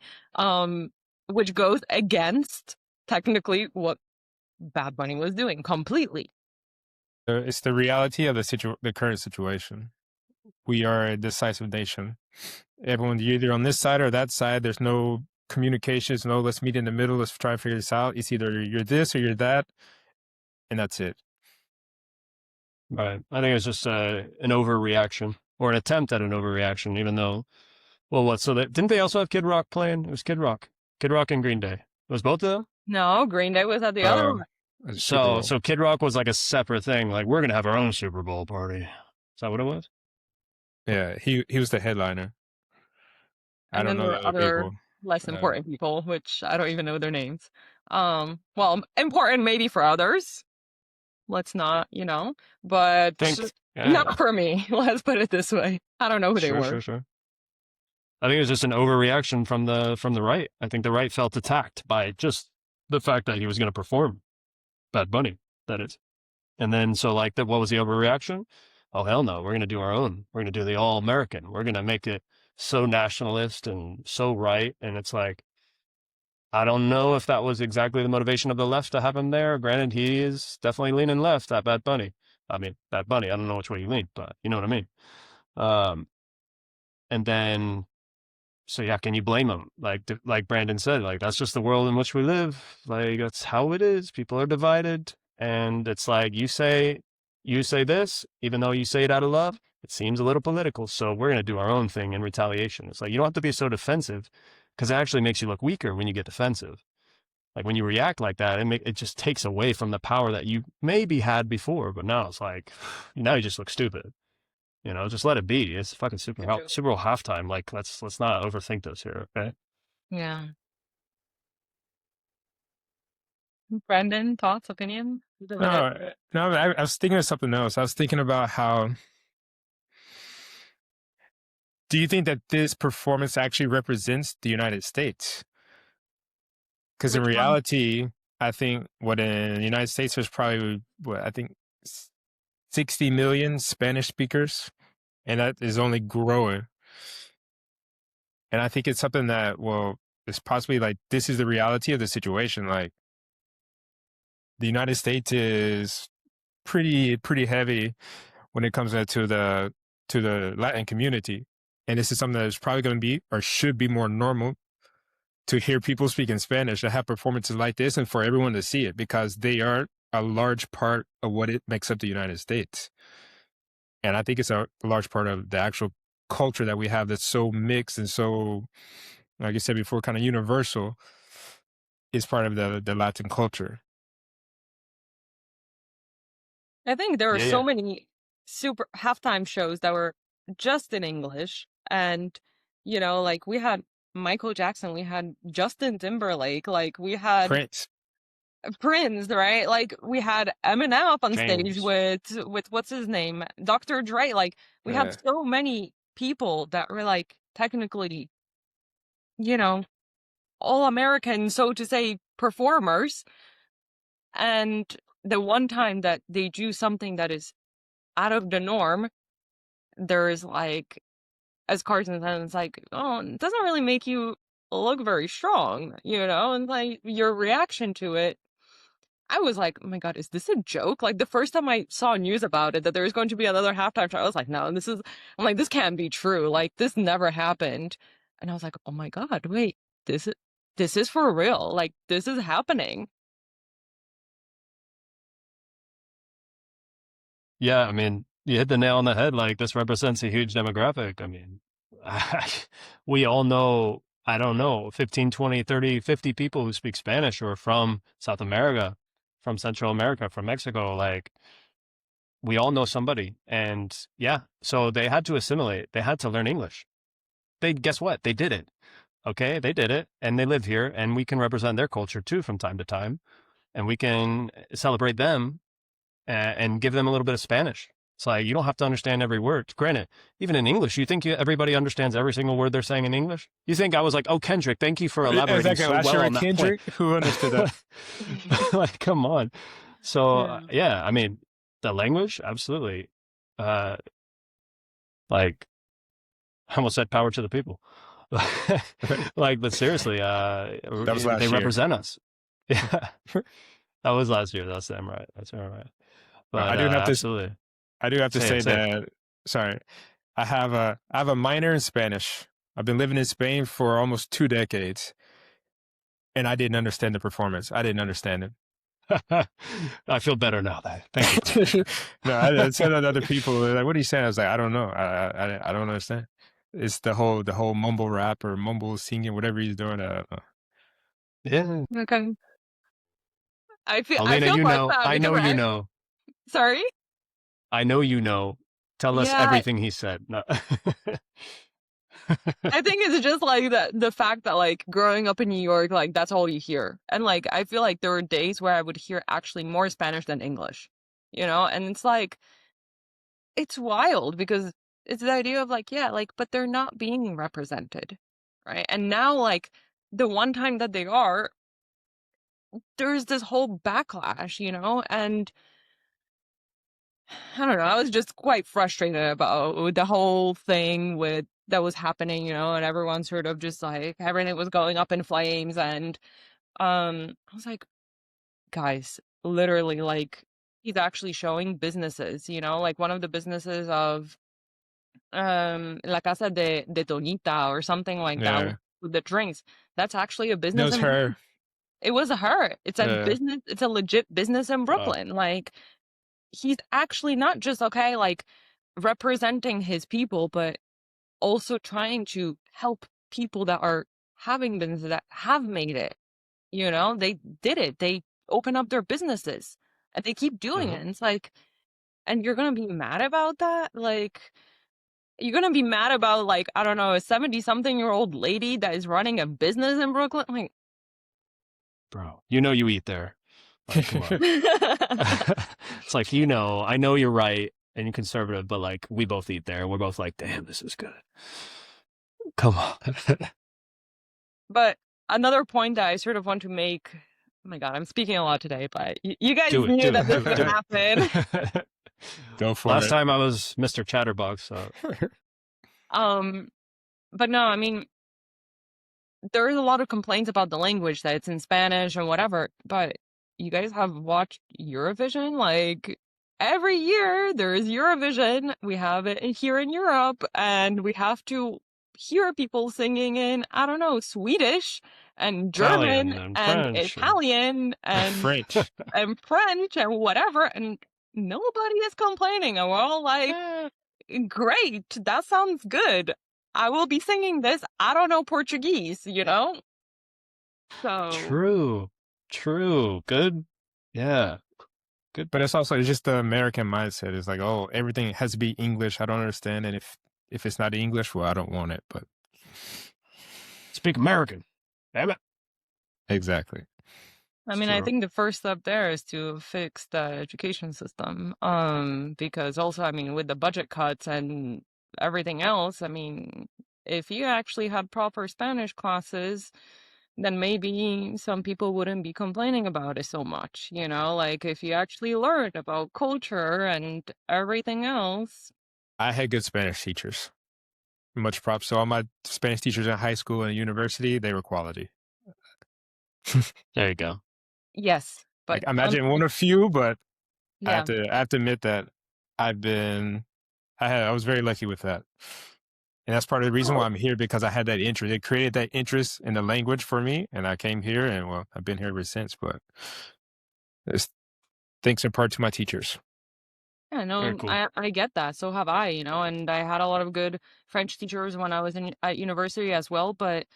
which goes against technically what Bad Bunny was doing completely. It's the reality of the current situation. We are a decisive nation. Everyone's either on this side or that side. There's no communications. No, let's meet in the middle. Let's try and figure this out. It's either you're this or you're that, and that's it. Right. I think it's just an overreaction or an attempt at an overreaction, even though, well, what? So didn't they also have Kid Rock playing? It was Kid Rock and Green Day. It was both of them? No, Green Day was at the other one. So Kid Rock was like a separate thing. Like, we're going to have our own Super Bowl party. Is that what it was? Yeah, he was the headliner. I And don't then know there the were other other people. less important people, which I don't even know their names. Well, important maybe for others. Let's not, but not for me. Let's put it this way. I don't know who they were. Sure. I think it was just an overreaction from the right. I think the right felt attacked by just the fact that he was going to perform Bad Bunny, that is. And then, so like, what was the overreaction? Oh, hell no, we're going to do our own. We're going to do the all-American. We're going to make it so nationalist and so right. And it's like, I don't know if that was exactly the motivation of the left to have him there. Granted, he is definitely leaning left, that Bad Bunny. I mean, Bad Bunny, I don't know which way you lean, but you know what I mean. And then, so yeah, can you blame him? Like Brandon said, like, that's just the world in which we live. Like, that's how it is. People are divided. And it's like, you say this, even though you say it out of love, it seems a little political. So we're going to do our own thing in retaliation. It's like, you don't have to be so defensive, because it actually makes you look weaker when you get defensive. Like, when you react like that, it just takes away from the power that you maybe had before. But now it's like, now you just look stupid. Just let it be. It's fucking Super Bowl halftime. Like, let's not overthink this here, okay? Yeah. Brandon, thoughts, opinion? No, I was thinking of something else. I was thinking about how, do you think that this performance actually represents the United States? Because in reality, I think in the United States, there's probably, 60 million Spanish speakers, and that is only growing. And I think it's something that, it's possibly like, this is the reality of the situation. Like, the United States is pretty heavy when it comes to the Latin community. And this is something that is probably going to be, or should be, more normal to hear people speaking Spanish, to have performances like this, and for everyone to see it, because they are a large part of what it makes up the United States. And I think it's a large part of the actual culture that we have, that's so mixed and so, like I said before, kind of universal, is part of the Latin culture. I think there are so many super halftime shows that were just in English. And, like, we had Michael Jackson, we had Justin Timberlake, like, we had Prince, right? Like, we had Eminem up on stage with what's his name? Dr. Dre. Like, we have so many people that were, like, technically, all American, so to say, performers. And the one time that they do something that is out of the norm, there's, like, as Carson said, it's like, oh, it doesn't really make you look very strong, and like, your reaction to it, I was like, oh my God, is this a joke? Like, the first time I saw news about it, that there was going to be another halftime show, I was like, no, I'm like, this can't be true. Like, this never happened. And I was like, oh my God, wait, this is for real. Like, this is happening. Yeah, I mean, you hit the nail on the head. Like, this represents a huge demographic. I mean, we all know, I don't know, 15, 20, 30, 50 people who speak Spanish or from South America, from Central America, from Mexico. Like, we all know somebody. And yeah, so they had to assimilate. They had to learn English. Guess what? They did it. Okay, they did it, and they live here, and we can represent their culture too from time to time, and we can celebrate them and give them a little bit of Spanish. It's like, you don't have to understand every word. Granted, even in English, you think everybody understands every single word they're saying in English? You think I was like, oh, Kendrick, thank you for elaborating Exactly. so Last well year on at that point. Kendrick, who understood that? Like, come on. So, Yeah. yeah, I mean, the language, absolutely. Like, I almost said power to the people. Like, but seriously, That was last they year. represent us. Yeah, that was last year. That's damn right. That's damn right. But I do have to. absolutely. I do have to say Say it. that. Sorry, I have a minor in Spanish. I've been living in Spain for almost 2 decades, and I didn't understand the performance. I didn't understand it. I feel better now. Thank you. No, I said that to other people. They're like, "What are you saying?" I was like, "I don't know. I don't understand." It's the whole mumble rap or mumble singing, whatever he's doing. Yeah, Okay. I Alina, feel you quite know. bad I because know you know. sorry? I know you know. Tell us Yeah, everything he said. No. I think it's just like the fact that like growing up in New York, like that's all you hear. And like I feel like there were days where I would hear actually more Spanish than English. And it's like it's wild because it's the idea of like, yeah, like, but they're not being represented. Right. And now like the one time that they are, there's this whole backlash, and I don't know. I was just quite frustrated about the whole thing that was happening, and everyone sort of just like everything was going up in flames, and I was like, guys, literally, like he's actually showing businesses, like one of the businesses of La Casa de Tonita or something like that Yeah, with the drinks. That's actually a that business was in Brooklyn. her. It was her. It's a Uh, business. It's a legit business in Brooklyn. Like he's actually not just okay, like representing his people, but also trying to help people that are having businesses that have made it. They did it. They open up their businesses and they keep doing it. And it's like, and you're gonna be mad about that? Like, you're gonna be mad about like, I don't know, a 70-something-year-old lady that is running a business in Brooklyn? Like, Bro, you know you eat there. Like, come on. It's like, I know you're right and you're conservative, but like we both eat there. We're both like, damn, this is good. Come on. But another point that I sort of want to make, oh my God, I'm speaking a lot today, but you guys Do it. knew Do that this would it. happen. Go for Last it. time I was Mr. Chatterbox. So. But no, I mean, there is a lot of complaints about the language, that it's in Spanish and whatever, but you guys have watched Eurovision? Like, every year there is Eurovision. We have it here in Europe, and we have to hear people singing in, I don't know, Swedish and Italian German and and French. Italian and French. and French and whatever, and nobody is complaining. And we're all like, great, that sounds good. I will be singing this. I don't know Portuguese, So True. Good. Yeah. Good. But it's just the American mindset. It's like, oh, everything has to be English. I don't understand, and if it's not English, well, I don't want it. But Speak American. Damn it. exactly. I mean, I think the first step there is to fix the education system. Because also, I mean, with the budget cuts and everything else, I mean, if you actually had proper Spanish classes, then maybe some people wouldn't be complaining about it so much, like if you actually learned about culture and everything else. I had good Spanish teachers. Much props. So all my Spanish teachers in high school and university, they were quality. There you go. Yes, but Like, imagine one of few, but I yeah. have to admit that I was very lucky with that. And that's part of the reason why Oh, I'm here, because I had that interest. It created that interest in the language for me, and I came here, and well, I've been here ever since. But it's thanks in part to my teachers. yeah, Very no, cool. I get that. So have I, and I had a lot of good French teachers when I was at university as well. But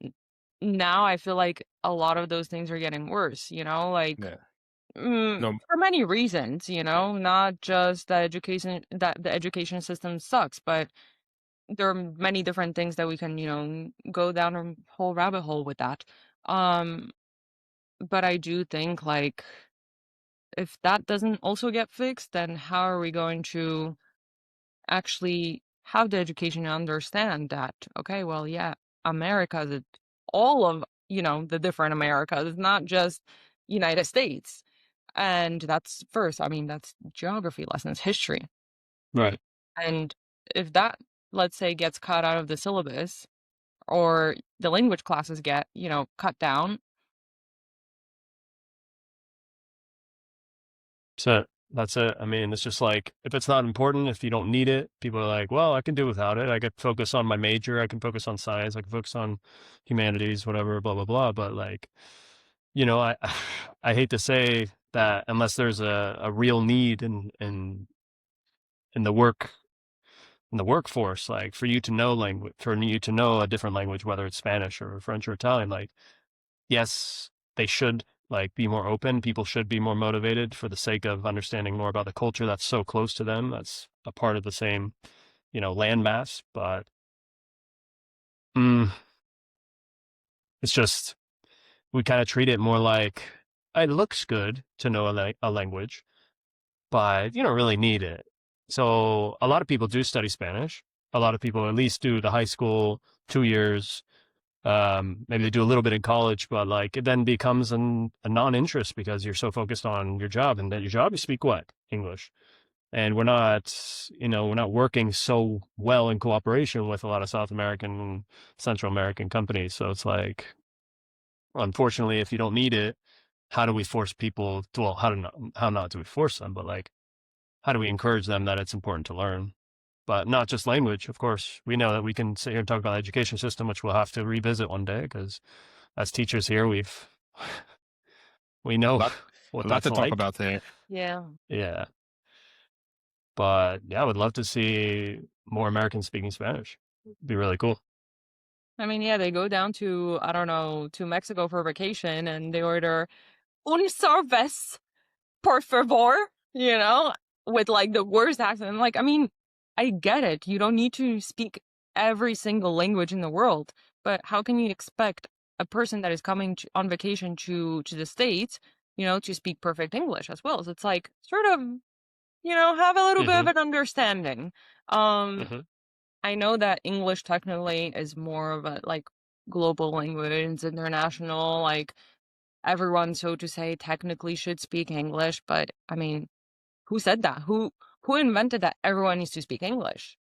n- now I feel like a lot of those things are getting worse. Like Yeah. No. for many reasons. Not just that the education system sucks, but there are many different things that we can, go down a whole rabbit hole with that. Um, but I do think like if that doesn't also get fixed, then how are we going to actually have the education to understand that, okay, well, yeah, America is all of, the different Americas. It's not just United States. And that's first, I mean, that's geography lessons, history. Right. And if that, let's say, gets cut out of the syllabus or the language classes get, cut down. So that's it. I mean, it's just like, if it's not important, if you don't need it, people are like, well, I can do without it. I could focus on my major. I can focus on science. I can focus on humanities, whatever, blah, blah, blah. But like, I, I hate to say that unless there's a real need in the workforce, like for you to know language, for you to know a different language, whether it's Spanish or French or Italian, like, yes, they should like be more open. People should be more motivated for the sake of understanding more about the culture that's so close to them. That's a part of the same, landmass. But mm, it's just we kind of treat it more like it looks good to know a language, but you don't really need it. So a lot of people do study Spanish. A lot of people at least do the high school 2 years. Maybe they do a little bit in college, but like it then becomes a non-interest because you're so focused on your job, and that your job, you speak what? English. And we're not working so well in cooperation with a lot of South American and Central American companies. So it's like, unfortunately, if you don't need it, how do we force people to, well, how not do we force them, but like, how do we encourage them that it's important to learn? But not just language, of course. We know that we can sit here and talk about the education system, which we'll have to revisit one day, because as teachers here, we A know lot, what a lot that's to talk like. about there. Yeah. Yeah. But yeah, I would love to see more Americans speaking Spanish. It'd be really cool. I mean, yeah, they go down to, I don't know, to Mexico for vacation and they order un cervez, por favor, with like the worst accent. Like, I mean, I get it. You don't need to speak every single language in the world, but how can you expect a person that is coming on vacation to the States, to speak perfect English as well? So it's like sort of, have a little bit of Mm-hmm. an understanding. Um, Mm-hmm. I know that English technically is more of a like global language, it's international, like everyone, so to say, technically should speak English, but I mean, who said that? Who invented that everyone needs to speak English?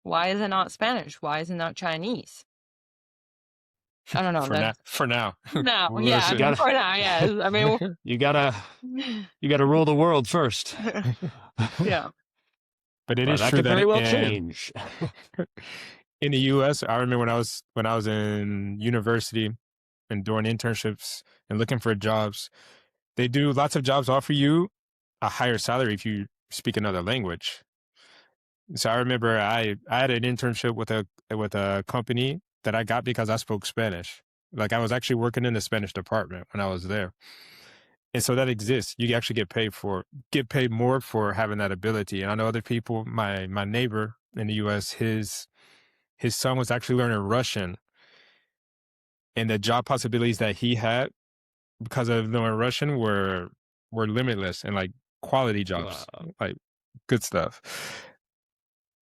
Why is it not Spanish? Why is it not Chinese? I don't know. For now. That's For now, no, we'll yeah, You I see. mean gotta, for now, yes. I mean, you gotta, you gotta rule the world first. yeah. But it But is that true could very that well change. in the U.S., I remember when I was in university and doing internships and looking for jobs, they do lots of jobs offer you a higher salary if you speak another language. So I remember I had an internship with a company that I got because I spoke Spanish. Like I was actually working in the Spanish department when I was there. And so that exists. You actually get paid more for having that ability. And I know other people, my neighbor in the US, his son was actually learning Russian, and the job possibilities that he had because of knowing Russian were limitless, and like quality jobs, Wow. like good stuff.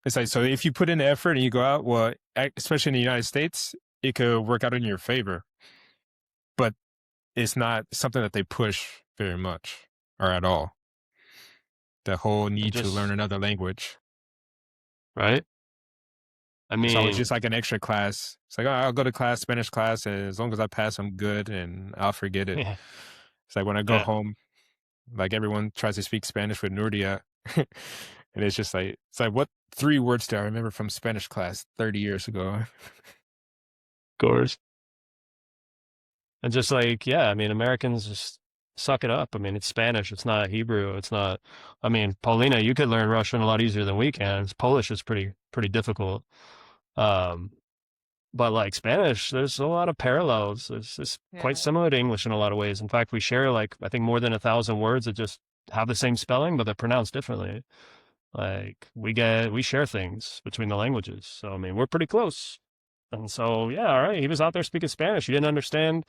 It's like, so if you put in the effort and you go out, well, especially in the United States, it could work out in your favor. But it's not something that they push very much or at all. The whole And need to learn just, another language. right? I It's always mean, just like an extra class. It's like, oh, I'll go to class, Spanish class, and as long as I pass, I'm good, and I'll forget it. yeah, It's like when I go yeah, home, like everyone tries to speak Spanish with Nuria, and it's just like, it's like, what three words that I remember from Spanish class 30 years ago. Course. And just like, yeah, I mean, Americans just suck it up. I mean, it's Spanish. It's not Hebrew. It's not, I mean, Paulina, you could learn Russian a lot easier than we can. Polish is pretty difficult. Um, but like Spanish, there's a lot of parallels. It's quite Yeah. similar to English in a lot of ways. In fact, we share like, I think more than 1,000 words that just have the same spelling, but they're pronounced differently. Like we share things between the languages. So, I mean, we're pretty close. And so, yeah, all right. He was out there speaking Spanish. He didn't understand,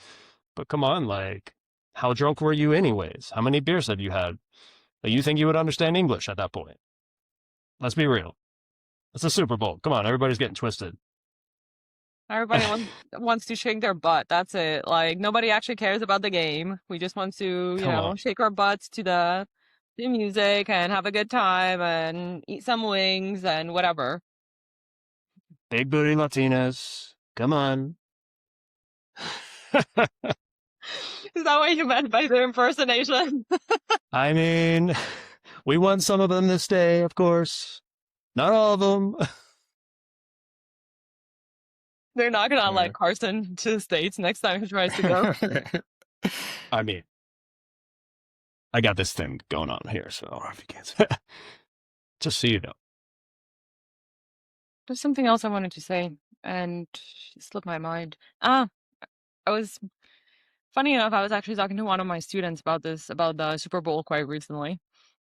but come on, like, how drunk were you anyways? How many beers have you had that you think you would understand English at that point? Let's be real. It's a Super Bowl. Come on, everybody's getting twisted. Everybody wants to shake their butt. That's it. Like nobody actually cares about the game. We just want to, Come on. shake our butts to the music and have a good time and eat some wings and whatever. Big booty Latinas. Come on. Is that what you meant by the impersonation? I mean, we won some of them this day, of course. Not all of them. They're not gonna Yeah. let Carson to the States next time he tries to go. I mean, I got this thing going on here, so I don't know if you can see. Just so you know. There's something else I wanted to say, and it slipped my mind. I was funny enough. I was actually talking to one of my students about the Super Bowl quite recently,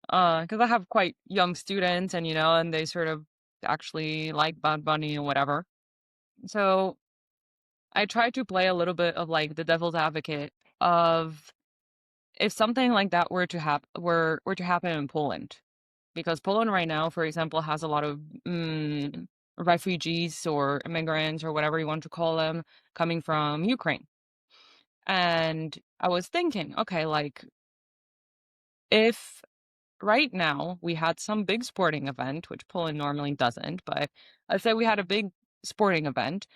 because I have quite young students, and and they sort of actually like Bad Bunny and whatever. So I tried to play a little bit of like the devil's advocate of if something like that were to happen in Poland, because Poland right now, for example, has a lot of refugees or immigrants or whatever you want to call them coming from Ukraine. And I was thinking, okay, like if right now we had some big sporting event, which Poland normally doesn't, but let's say we had a big sporting event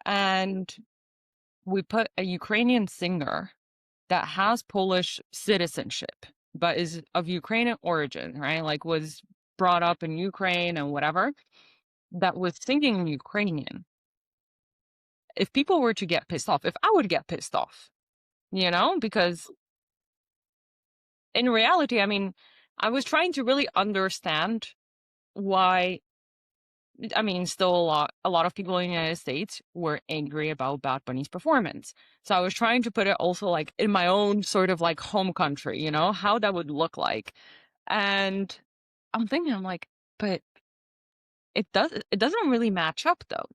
and we put a Ukrainian singer that has Polish citizenship, but is of Ukrainian origin, right? Like was brought up in Ukraine and whatever, that was singing in Ukrainian. If people were to get pissed off, if I would get pissed off, because in reality, I mean, I was trying to really understand why. I mean, still a lot of people in the United States were angry about Bad Bunny's performance. So I was trying to put it also like in my own sort of like home country, how that would look like. And I'm like, but it doesn't really match up though.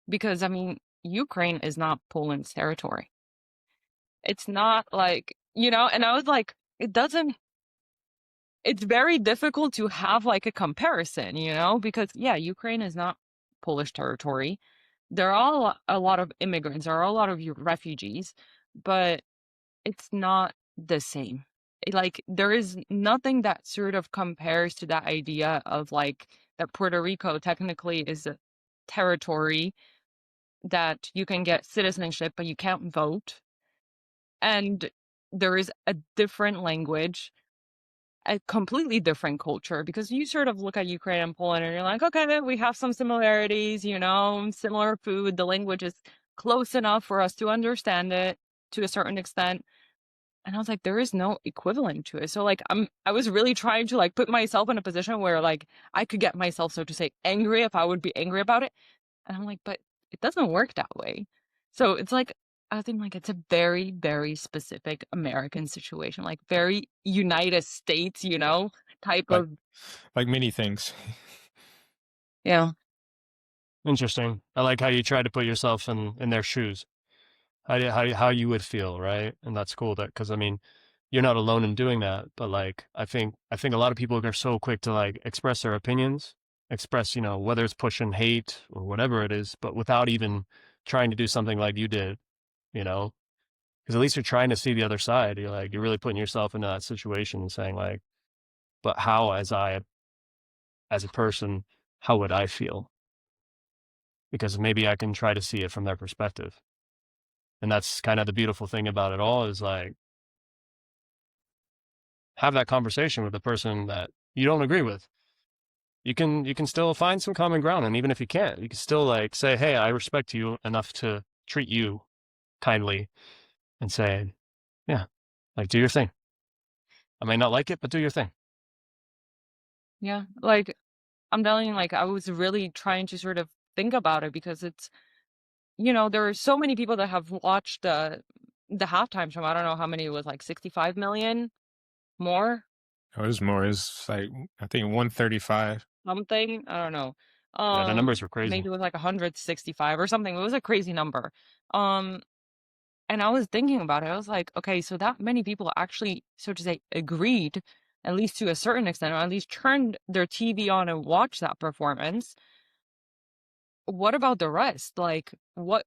Because I mean, Ukraine is not Poland's territory. It's not like, and I was like, it's very difficult to have like a comparison, because yeah, Ukraine is not Polish territory. There are a lot of immigrants, there are a lot of refugees, but it's not the same. Like there is nothing that sort of compares to that idea of like that Puerto Rico technically is a territory that you can get citizenship, but you can't vote. And there is a different language, a completely different culture, because you sort of look at Ukraine and Poland and you're like, okay, we have some similarities, similar food, the language is close enough for us to understand it to a certain extent. And I was like, there is no equivalent to it. So like I was really trying to like put myself in a position where like I could get myself, so to say, angry if I would be angry about it. And I'm like, but it doesn't work that way. So it's like I think like it's a very, very specific American situation, like very United States, type like of like many things. yeah. Interesting. I like how you try to put yourself in their shoes. How you would feel, right? And that's cool because I mean, you're not alone in doing that, but like I think a lot of people are so quick to like express their opinions, express, whether it's pushing hate or whatever it is, but without even trying to do something like you did, because at least you're trying to see the other side. You're really putting yourself into that situation and saying like, but how as a person, how would I feel? Because maybe I can try to see it from their perspective. And that's kind of the beautiful thing about it all is like, have that conversation with the person that you don't agree with. you can still find some common ground. And even if you can't, you can still like say, hey, I respect you enough to treat you kindly and say, yeah, like do your thing. I may not like it, but do your thing. Yeah, like I'm telling you, like I was really trying to sort of think about it because it's, there are so many people that have watched the halftime show. I don't know how many it was, like 65 million more Oh, it was more. It's like I think 135. something. I don't know. Yeah, the numbers were crazy. Maybe it was like 165 or something. It was a crazy number. Um, and I was thinking about it. I was like, okay, so that many people actually, so to say, agreed, at least to a certain extent, or at least turned their TV on and watched that performance. What about the rest? Like, what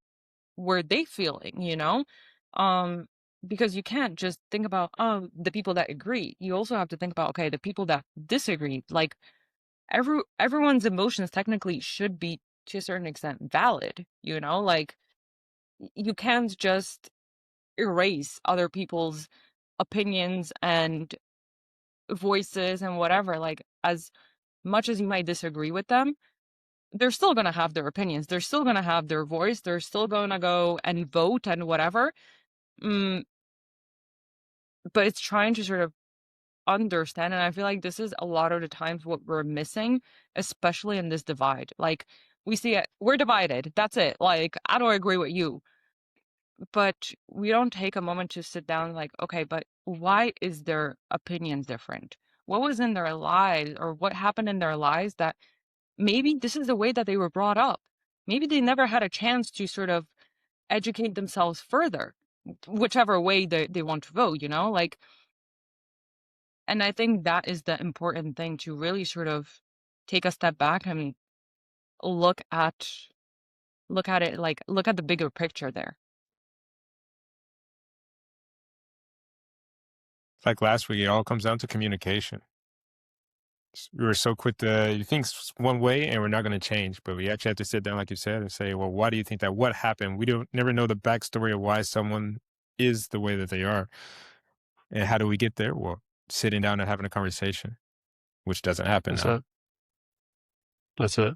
were they feeling, Um, because you can't just think about, oh, the people that agree. You also have to think about, okay, the people that disagree. Like everyone's emotions technically should be to a certain extent valid, Like you can't just erase other people's opinions and voices and whatever. Like as much as you might disagree with them, they're still going to have their opinions. They're still going to have their voice. They're still going to go and vote and whatever. Mm, but it's trying to sort of understand. And I feel like this is a lot of the times what we're missing, especially in this divide. Like we see it, we're divided. That's it. Like I don't agree with you. But we don't take a moment to sit down like, okay, but why is their opinion different? What was in their lives or what happened in their lives that maybe this is the way that they were brought up? Maybe they never had a chance to sort of educate themselves further, whichever way they want to vote, Like, and I think that is the important thing to really sort of take a step back and look at it, like look at the bigger picture there. Like last week, it all comes down to communication. We were so quick to you think one way and we're not going to change, but we actually have to sit down, like you said, and say, well, why do you think that? What happened? We don't never know the backstory of why someone is the way that they are, and how do we get there? Well, sitting down and having a conversation, which doesn't happen That's now. it. That's it.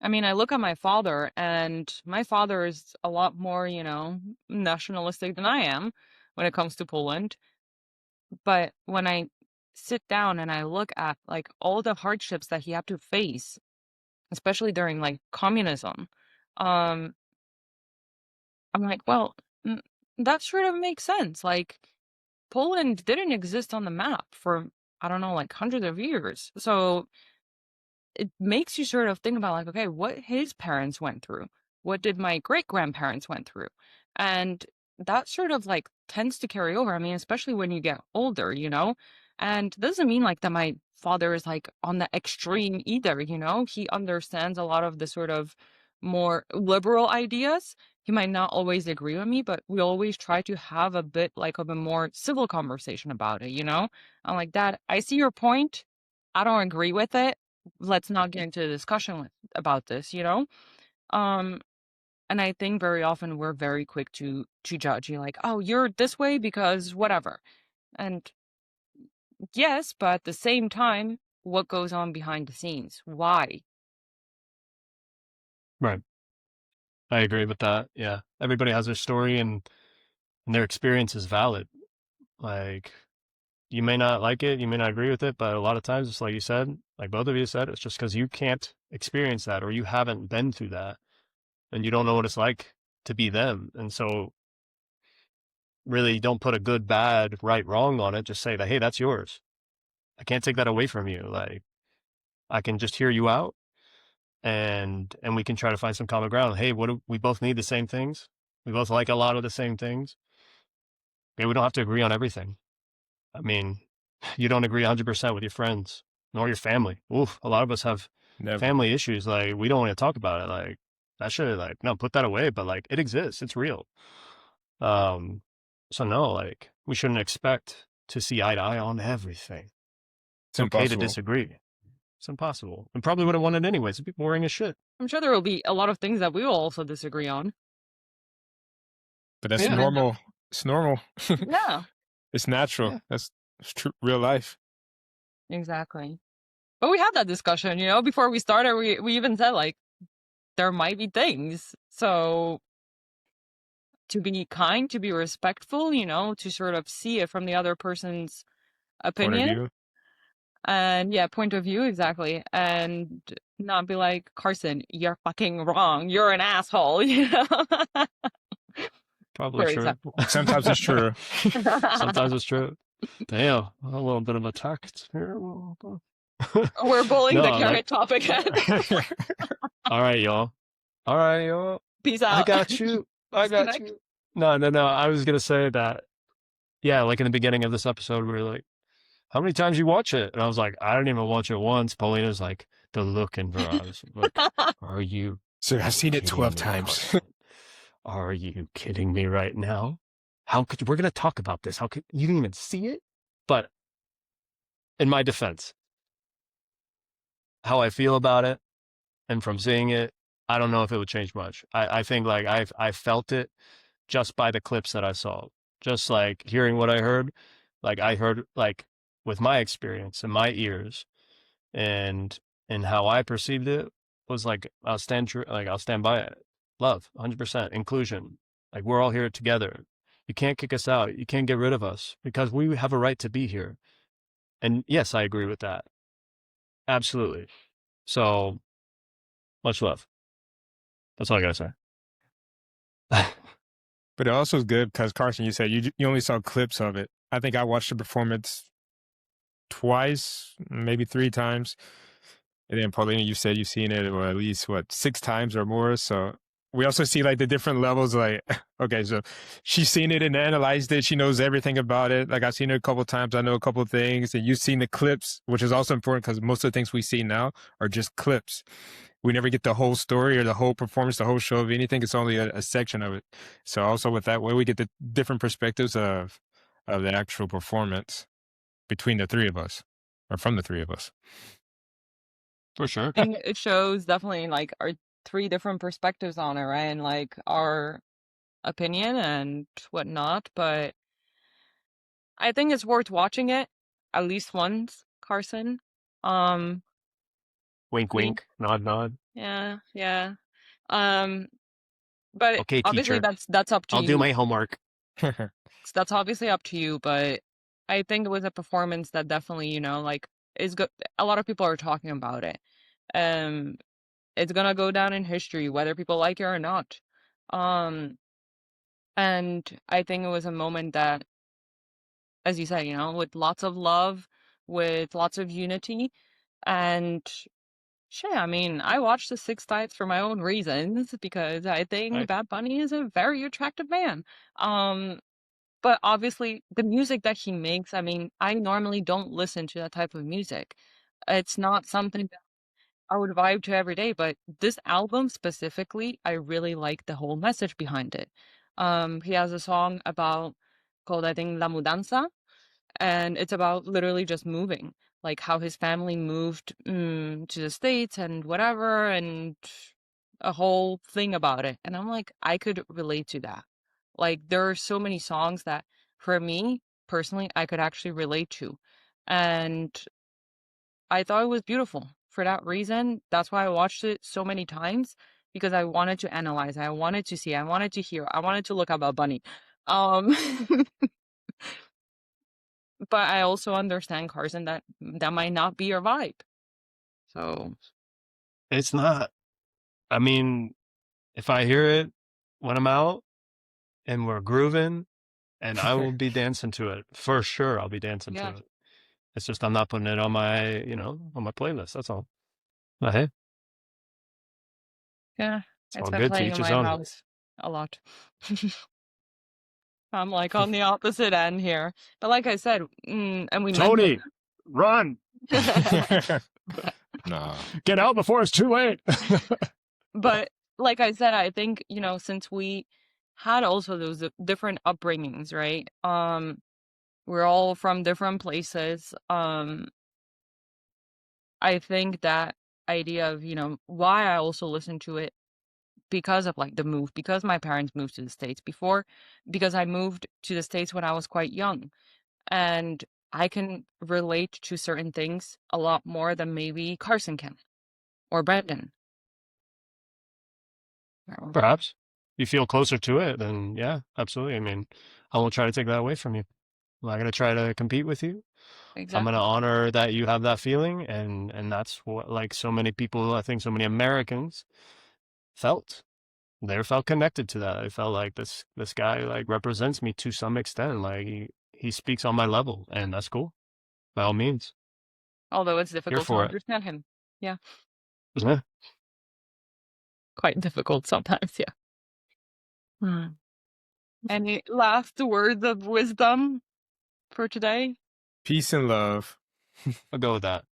I mean, I look at my father, and my father is a lot more, nationalistic than I am when it comes to Poland. But when I sit down and I look at like all the hardships that he had to face, especially during like communism, um, I'm like, well, that sort of makes sense. Like Poland didn't exist on the map for, I don't know, like hundreds of years. So it makes you sort of think about like, okay, what his parents went through, what did my great grandparents went through, and that sort of like tends to carry over. I mean, especially when you get older, and doesn't mean like that my father is like on the extreme either. He understands a lot of the sort of more liberal ideas. He might not always agree with me, but we always try to have a bit like of a more civil conversation about it. I'm like, Dad, I see your point. I don't agree with it. Let's not get into a discussion about this, um and I think very often we're very quick to judge. You're like, oh, you're this way because whatever. And yes, but at the same time, what goes on behind the scenes? Why? Right. I agree with that. Yeah. Everybody has their story and their experience is valid. Like you may not like it, you may not agree with it, but a lot of times it's like you said, like both of you said, it's just because you can't experience that or you haven't been through that and you don't know what it's like to be them. And so really don't put a good, bad, right, wrong on it. Just say that, hey, that's yours. I can't take that away from you. Like I can just hear you out and we can try to find some common ground. Hey, we both need the same things. We both like a lot of the same things. Okay, we don't have to agree on everything. I mean, you don't agree 100% with your friends nor your family. Oof, a lot of us have Never. family issues. Like we don't want to talk about it. Like that should like no, put that away. But like it exists. It's real. Um, so no, like we shouldn't expect to see eye to eye on everything. It's It's okay to impossible. disagree. It's impossible. And probably wouldn't want it anyways. It'd be boring as shit. I'm sure there will be a lot of things that we will also disagree on. But that's Yeah. normal. It's normal. Yeah, It's natural. Yeah. That's true, real life. exactly. But we had that discussion, before we started. We even said like there might be things. So to be kind, to be respectful, to sort of see it from the other person's Point of opinion view. and point of view, exactly, and not be like, Carson, you're fucking wrong. You're an asshole, Probably for true. example. Sometimes it's true. Sometimes it's true. Damn, a little bit of a tact here. We're bullying the No, carrot like, top again. all right, y'all. All right, y'all. Peace I out. got you. I got Disconnect. you. No. I was gonna say that. Yeah, like in the beginning of this episode, we were like, "How many times you watch it?" And I was like, "I didn't even watch it once." Paulina's like, the look in her eyes. Like, are you So I've seen it kidding 12 me, times. Carson? Are you kidding me right now? How could we're gonna talk about this? How could you didn't even see it? But in my defense, how I feel about it, and from seeing it, I don't know if it would change much. I think like I felt it just by the clips that I saw, just like hearing what I heard, like I heard like with my experience and my ears and how I perceived it was like I'll stand true, like I'll stand by it. Love, 100% inclusion. Like we're all here together. You can't kick us out. You can't get rid of us because we have a right to be here. And yes, I agree with that. Absolutely. So much love. That's all I gotta say. But it also is good because, Carson, you said you only saw clips of it. I think I watched the performance twice, maybe 3 times. And then, Paulina, you said you've seen it, or at least, 6 times or more. So we also see like the different levels. Like, okay, so she's seen it and analyzed it. She knows everything about it. Like, I've seen it a couple of times. I know a couple of things. And you've seen the clips, which is also important because most of the things we see now are just clips. We never get the whole story or the whole performance, the whole show of anything. It's only a section of it. So also with that way, we get the different perspectives of the actual performance between the 3 of us, or from the 3 of us. For sure. And it shows definitely like our 3 different perspectives on it, right? And like our opinion and whatnot. But I think it's worth watching it at least once, Carson. Wink, Me, wink, nod, nod. yeah. Um, but Okay, obviously teacher. that's up to I'll do you. my homework. That's obviously up to you. But I think it was a performance that definitely, like is good. A lot of people are talking about it. Um, it's gonna go down in history, whether people like it or not. Um, and I think it was a moment that, as you said, with lots of love, with lots of unity, and shit, I mean, I watched the 6 times for my own reasons because I think Right. Bad Bunny is a very attractive man. Um, but obviously, the music that he makes, I mean, I normally don't listen to that type of music. It's not something that I would vibe to every day, but this album specifically, I really like the whole message behind it. He has a song called, I think, La Mudanza, and it's about literally just moving, like how his family moved to the States and whatever, and a whole thing about it. And I'm like, I could relate to that. Like, there are so many songs that, for me personally, I could actually relate to. And I thought it was beautiful for that reason. That's why I watched it so many times, because I wanted to analyze, I wanted to see, I wanted to hear, I wanted to look about Bunny. Um, but I also understand, Carson, that that might not be your vibe. So It's not. I mean, if I hear it when I'm out and we're grooving, and I will be dancing to it for sure. I'll be dancing to yeah, it. It's just I'm not putting it on my, on my playlist. That's all. But hey, yeah, it's it's all been good to playing each in his my own. house a lot. I'm like on the opposite end here, but like I said, and we mentioned, Tony, run! No. Get out before it's too late. but like I said, I think since we had also those different upbringings, right? We're all from different places. I think that idea of, why I also listen to it, because of like the move, because my parents moved to the States before, because I moved to the States when I was quite young. And I can relate to certain things a lot more than maybe Carson can or Brandon. Perhaps you feel closer to it, then yeah, absolutely. I mean, I won't try to take that away from you. I'm not gonna try to compete with you. I'm gonna Exactly. honor that you have that feeling, and that's what like so many people, I think so many Americans felt. They felt connected to that. I felt like this guy like represents me to some extent. Like he speaks on my level, and that's cool. By all means, Although it's here difficult to for it. understand him. Yeah, Yeah. quite difficult sometimes. Yeah. Any last words of wisdom for today? Peace and love. I'll go with that.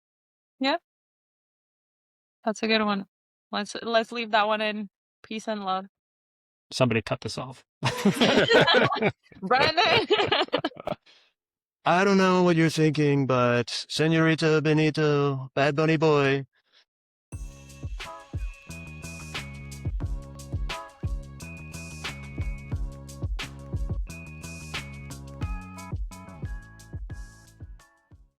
Yeah, that's a good one. Let's leave that one in. Peace and love. Somebody cut this off. Brandon. I don't know what you're thinking, but Senorita Benito, Bad Bunny Boy,